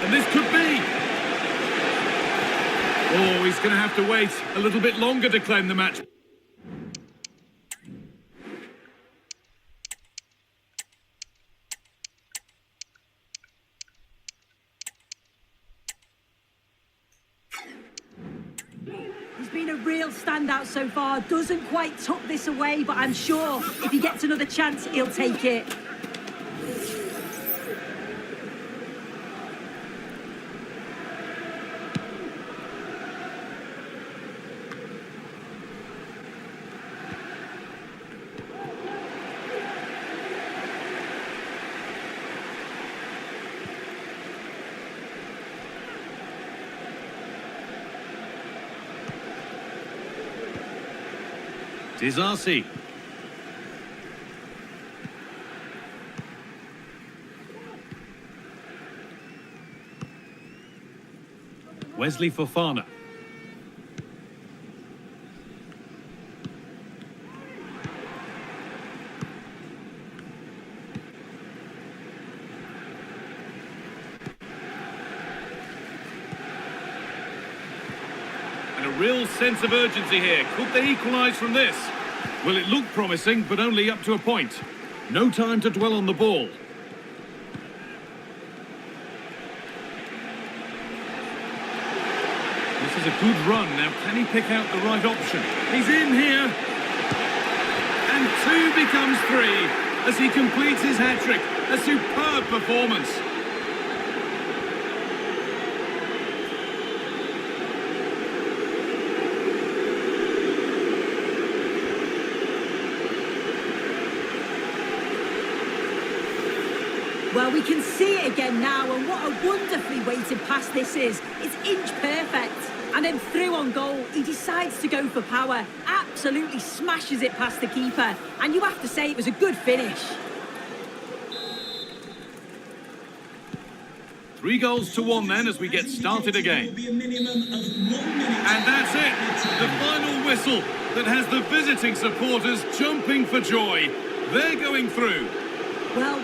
And this could be. Oh, he's going to have to wait a little bit longer to claim the match. He's been a real standout so far. Doesn't quite tuck this away, but I'm sure if he gets another chance, he'll take it. Disasi. Wesley Fofana. And a real sense of urgency here. Could they equalise from this? Well, it looked promising, but only up to a point. No time to dwell on the ball. This is a good run. Now, can he pick out the right option? He's in here. And 2 becomes 3 as he completes his hat-trick. A superb performance. Well, we can see it again now, and what a wonderfully weighted pass this is. It's inch perfect. And then through on goal, he decides to go for power, absolutely smashes it past the keeper. And you have to say it was a good finish. 3 goals to 1 then as we get started again. And that's it, the final whistle that has the visiting supporters jumping for joy. They're going through. Well,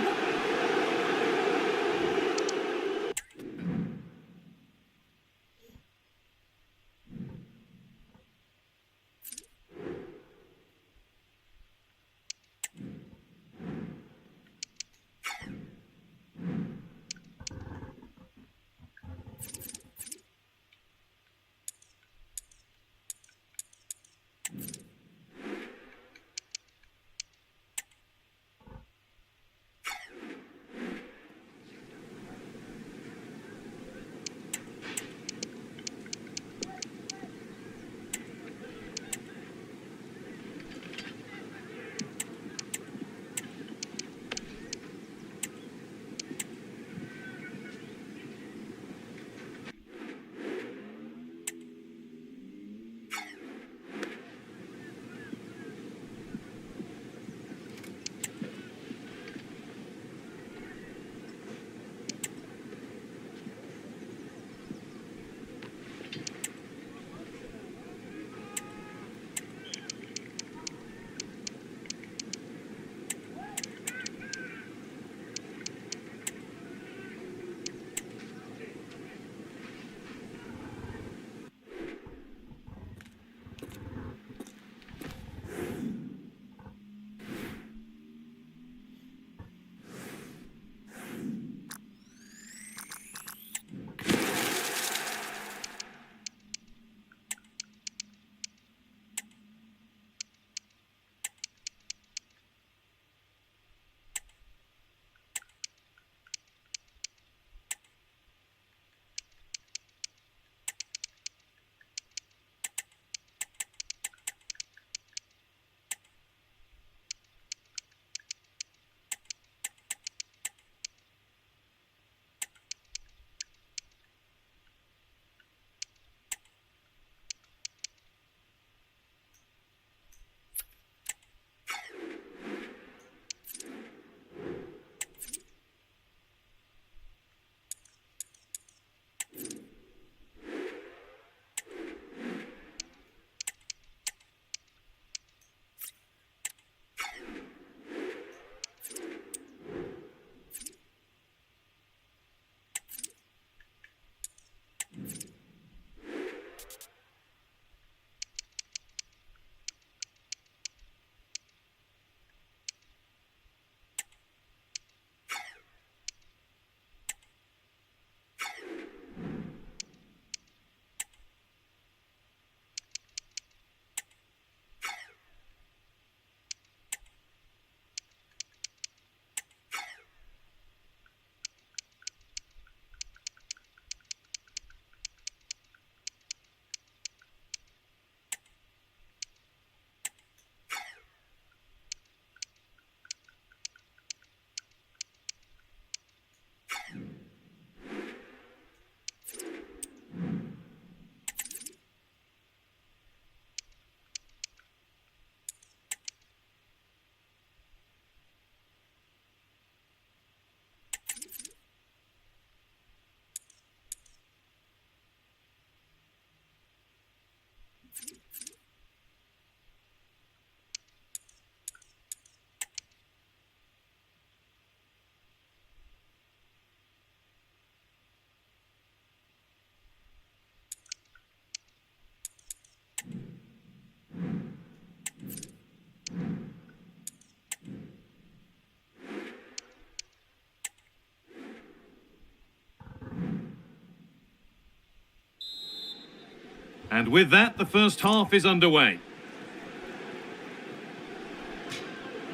And with that, the first half is underway.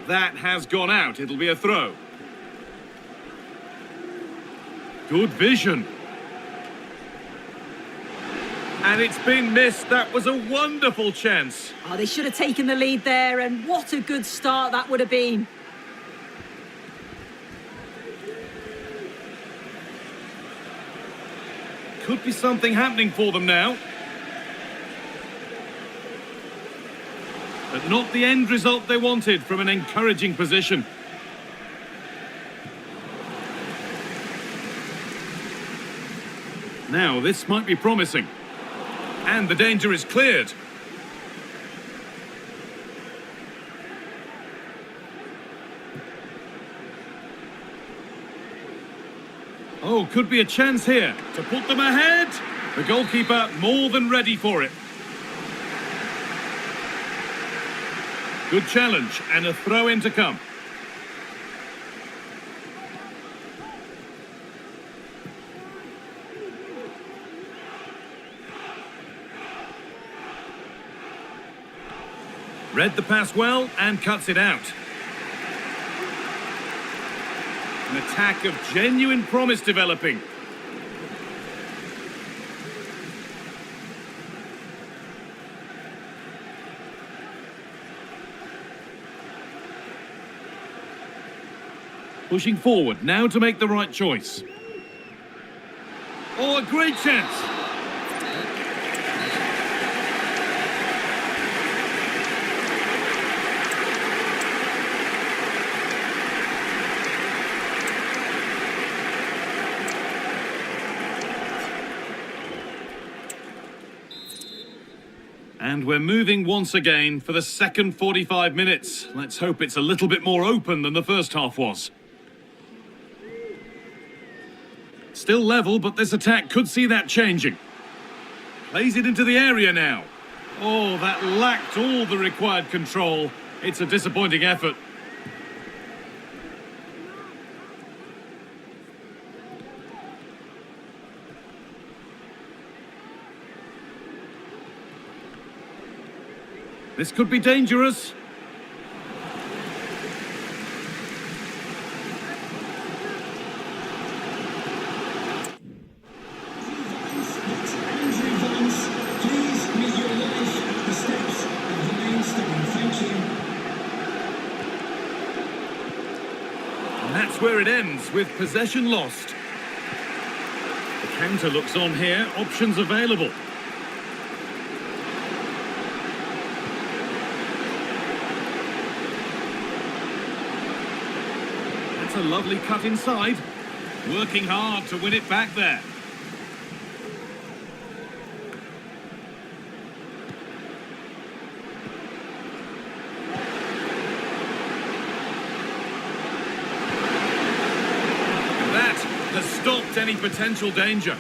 That has gone out. It'll be a throw. Good vision. And it's been missed. That was a wonderful chance. Oh, they should have taken the lead there, and what a good start that would have been. Could be something happening for them now. But not the end result they wanted from an encouraging position. Now, this might be promising. And the danger is cleared. Oh, could be a chance here to put them ahead. The goalkeeper more than ready for it. Good challenge and a throw-in to come. Read the pass well and cuts it out. An attack of genuine promise developing. Pushing forward now to make the right choice. Oh, a great chance. And we're moving once again for the second 45 minutes. Let's hope it's a little bit more open than the first half was. Still level, but this attack could see that changing. Plays it into the area now. Oh, that lacked all the required control. It's a disappointing effort. This could be dangerous. And that's where it ends, with possession lost. The counter looks on here, options available. A lovely cut inside, working hard to win it back there. That has stopped any potential danger.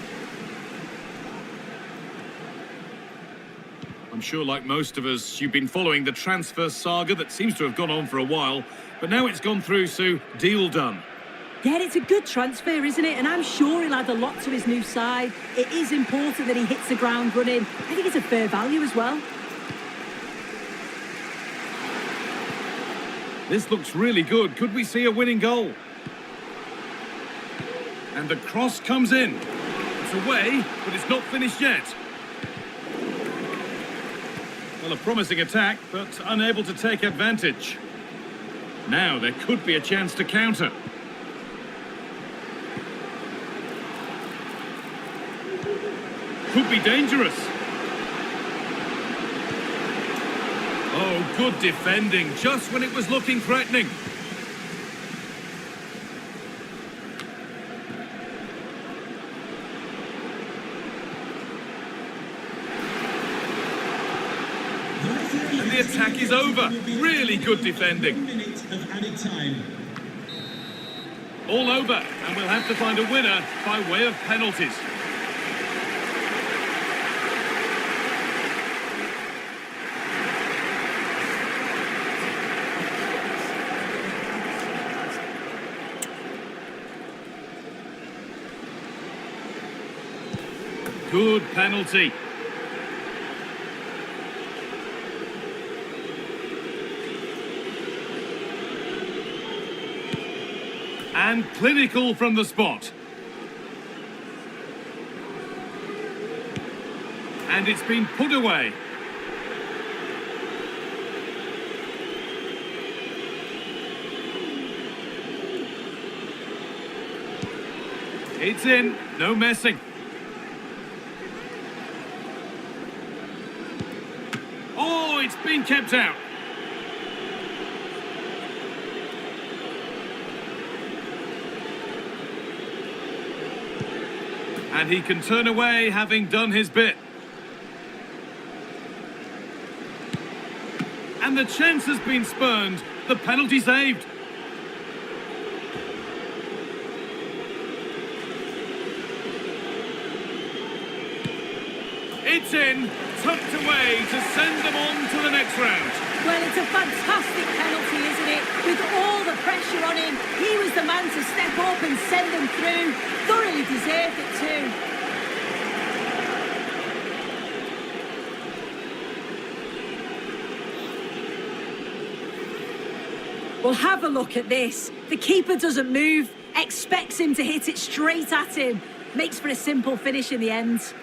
I'm sure, like most of us, you've been following the transfer saga that seems to have gone on for a while, but now it's gone through, so deal done. Yeah, it's a good transfer, isn't it? And I'm sure he'll add a lot to his new side. It is important that he hits the ground running. I think it's a fair value as well. This looks really good. Could we see a winning goal? And the cross comes in. It's away, but it's not finished yet. Well, a promising attack, but unable to take advantage. Now there could be a chance to counter. Could be dangerous. Oh, good defending, just when it was looking threatening. And the attack is over. Really good defending. All over, and we'll have to find a winner by way of penalties. Good penalty. And clinical from the spot. And it's been put away. It's in, no messing. Oh, it's been kept out. And he can turn away, having done his bit. And the chance has been spurned. The penalty saved. It's in, tucked away to send them on to the next round. Well, it's a fantastic penalty, isn't it? With all the pressure on him, he was the man to step up and send them through. Thoroughly deserved it too. Well, have a look at this. The keeper doesn't move, expects him to hit it straight at him. Makes for a simple finish in the end.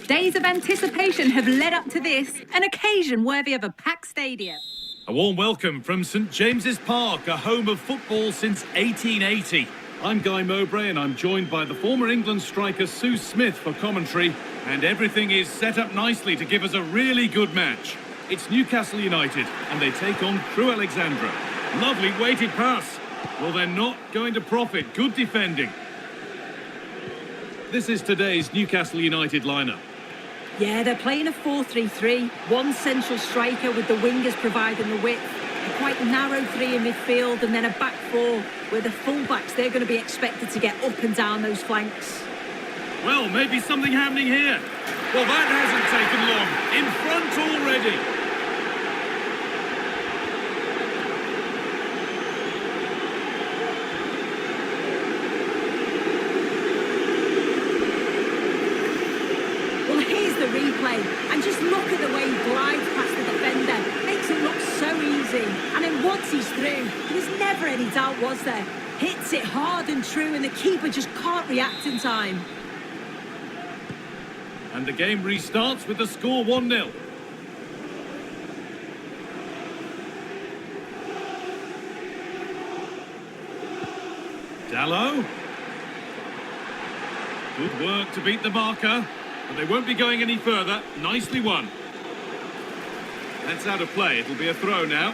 Days of anticipation have led up to this, an occasion worthy of a packed stadium. A warm welcome from St James's Park, a home of football since 1880. I'm Guy Mowbray and I'm joined by the former England striker Sue Smith for commentary, and everything is set up nicely to give us a really good match. It's Newcastle United and they take on Crewe Alexandra. Lovely weighted pass. Well, they're not going to profit. Good defending. This is today's Newcastle United lineup. Yeah, they're playing a 4-3-3. One central striker with the wingers providing the width. A quite narrow three in midfield and then a back four where the full-backs, they're going to be expected to get up and down those flanks. Well, maybe something happening here. Well, that hasn't taken long. In front already. The replay, and just look at the way he glides past the defender. Makes it look so easy. And then once he's through, there was never any doubt, was there? Hits it hard and true, and the keeper just can't react in time. And the game restarts with the score 1-0. Dallo. Good work to beat the BAKA. But they won't be going any further. Nicely won. That's out of play. It'll be a throw now.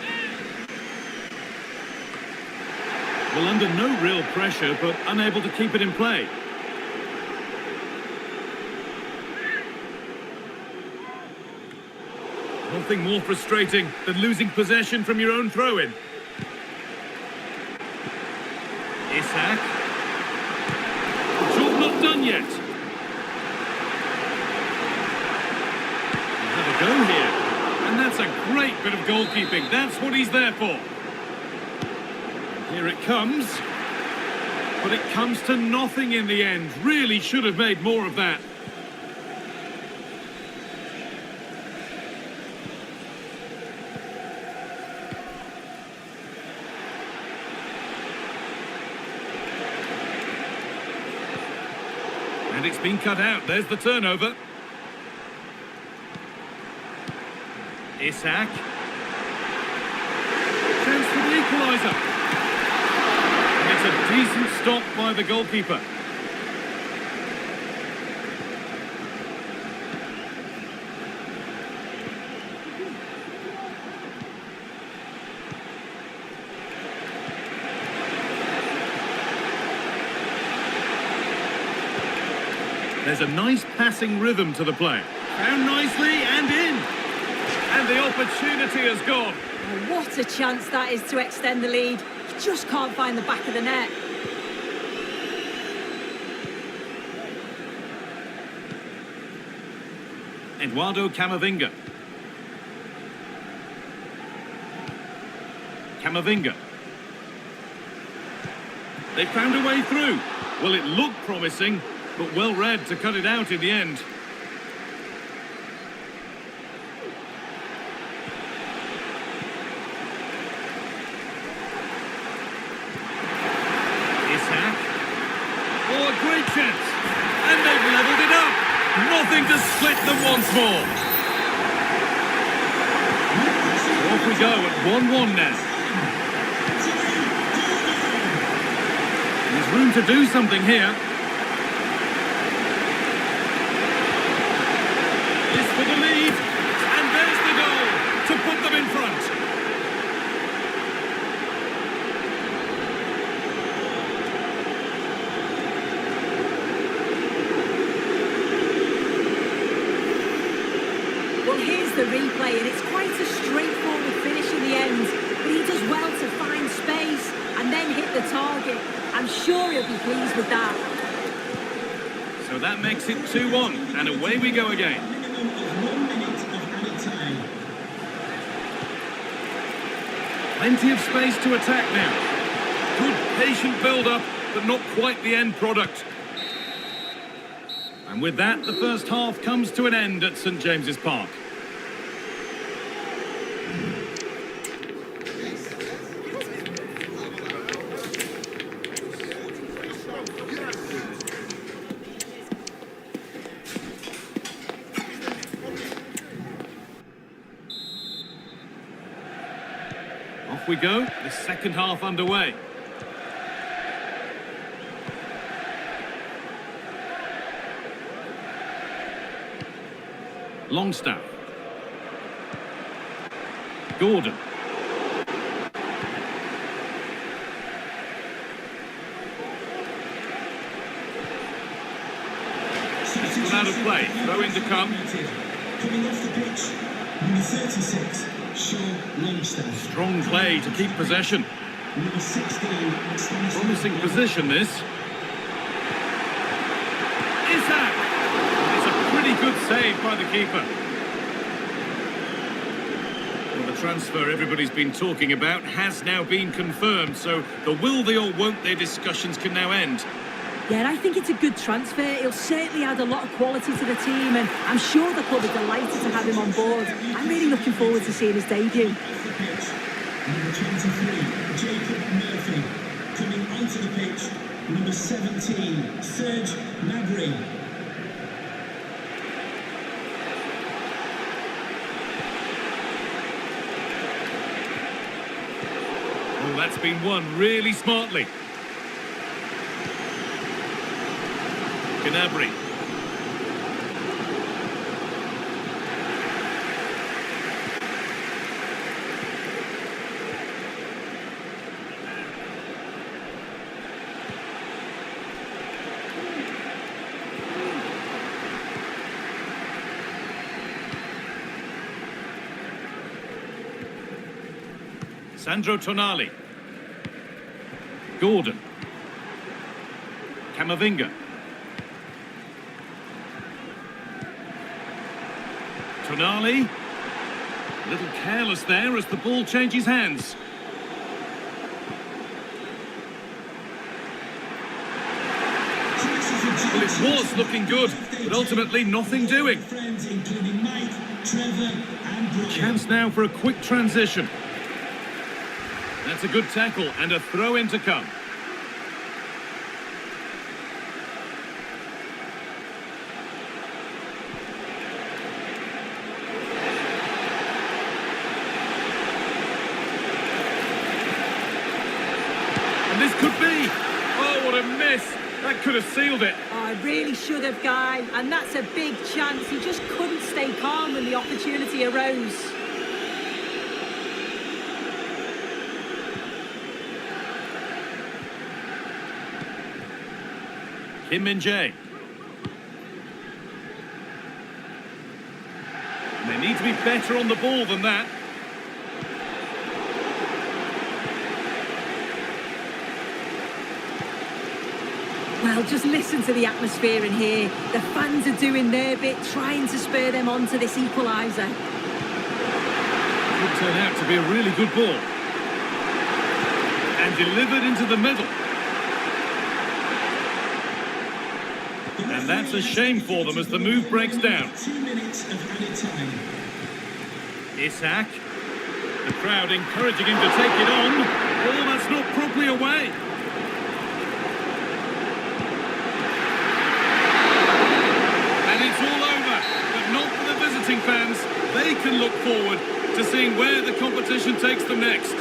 Well, under no real pressure, but unable to keep it in play. Nothing more frustrating than losing possession from your own throw-in. Isak. The job not done yet. Go here, and that's a great bit of goalkeeping. That's what he's there for. Here it comes, but it comes to nothing in the end. Really should have made more of that. And it's been cut out. There's the turnover. Isak. Chance for the equaliser. And it's a decent stop by the goalkeeper. There's a nice passing rhythm to the play. Found nicely and in. And the opportunity has gone. Oh, what a chance that is to extend the lead. He just can't find the back of the net. Eduardo Camavinga. Camavinga. They found a way through. Well, it looked promising, but well read to cut it out in the end. Oh, a great chance. And they've levelled it up. Nothing to split them once more. So off we go at 1-1 now. There's room to do something here. This for the lead. And there's the goal to put them in front. The replay, and it's quite a straightforward finish in the end, but he does well to find space and then hit the target. I'm sure he'll be pleased with that. So that makes it 2-1, and away we go again. Minimum of 1 minute of added time. Plenty of space to attack now. Good patient build-up, but not quite the end product. And with that, the first half comes to an end at St James's Park. Off we go, the second half underway. Longstaff. Gordon. Gone out of play, throw in to come. Coming off the pitch, number 36, Longstaff. Strong play to keep possession. Number 16, Promising position this. Isak! It's a pretty good save by the keeper. Well, the transfer everybody's been talking about has now been confirmed, so the will they or won't they discussions can now end. Yeah, I think it's a good transfer. He'll certainly add a lot of quality to the team, and I'm sure the club are delighted to have him on board. I'm really looking forward to seeing his debut. Number 23, Jacob Murphy. Coming onto the pitch, number 17, Serge Gnabry. Oh, that's been won really smartly. Gnabry. Sandro Tonali. Gordon. Camavinga. Tonali. A little careless there as the ball changes hands. Well, it was looking good, but ultimately nothing doing. Chance now for a quick transition. That's a good tackle and a throw in to come. And this could be. Oh, what a miss. That could have sealed it. Oh, I really should have, Guy. And that's a big chance. He just couldn't stay calm when the opportunity arose. Kim Min-jae. They need to be better on the ball than that. Well, just listen to the atmosphere in here. The fans are doing their bit, trying to spur them on to this equaliser. Could turn out to be a really good ball. And delivered into the middle. And that's a shame for them as the move breaks down. 2 minutes of added time. Isak. The crowd encouraging him to take it on. Oh, that's not properly away. And it's all over, but not for the visiting fans. They can look forward to seeing where the competition takes them next.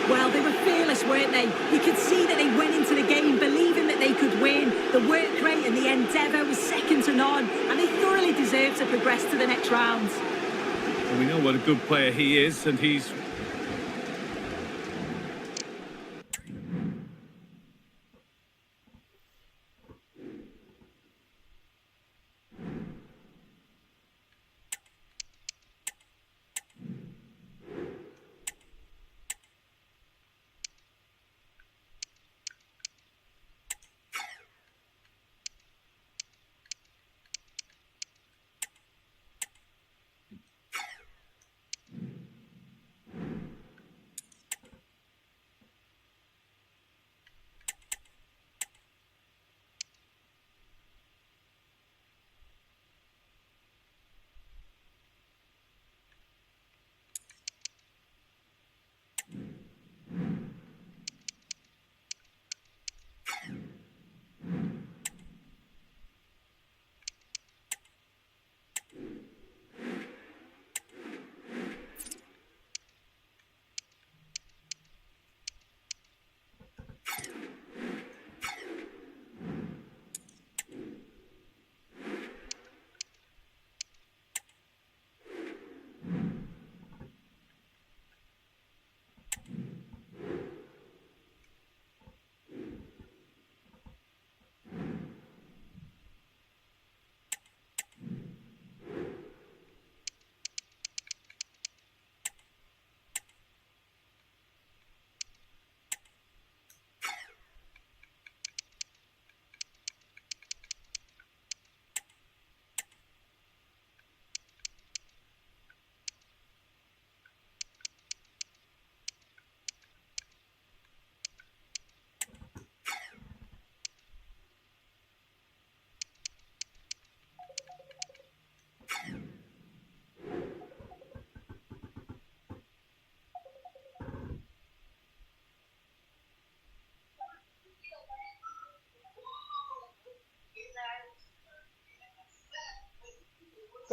Well, they were fearless, weren't they? You could see that they went into the game believing that they could win. The work rate and the endeavour was second to none, and they thoroughly deserved to progress to the next round. Well, we know what a good player he is, and he's...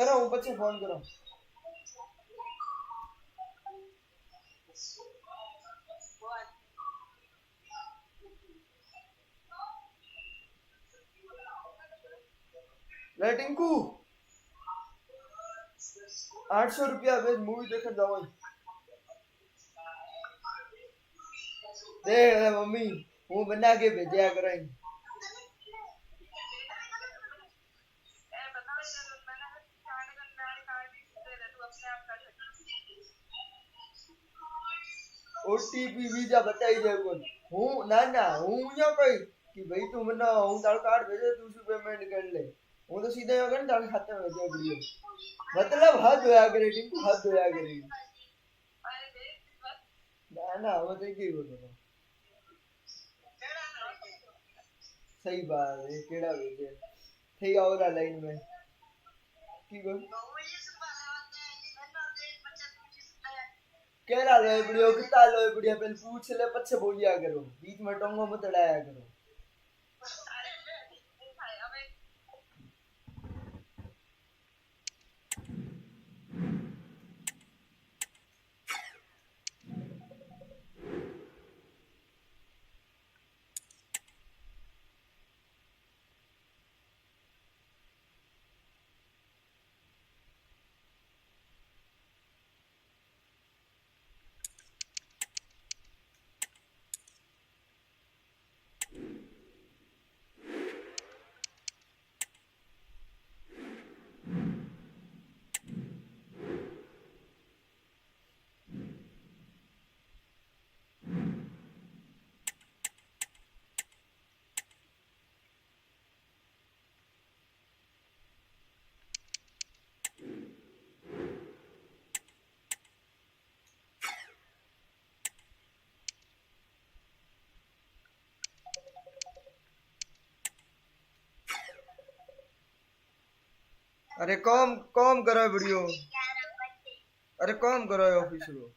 करो हूँ पछे phone करो ले टिंकू 800 रुपया भेज movie देखने जाओ देख ले मम्मी हूँ बना के भेजा कराई ओटीपी वीजा बताई दे हूँ ना ना हूँ यहाँ कोई कि भाई तू मना हूँ तार कार्ड भेजे तू उसको पेमेंट कर ले हूँ तो सीधे यहाँ कर तार खाते में भेजो वीडियो मतलब हद होया करे टिंकू हद होया करे ना ना वो तो क्या बोलो सही बात है केड़ा भेजे थे आओ लाइन में की बोल केड़ा लोए पड़ियो कितना लोए पड़ियो पहले पूछ ले पछे बोलिया करो बीच में टोंगो मत लड़ाया करो अरे कम कम करो वीडियो अरे कम करो ऑफिस रो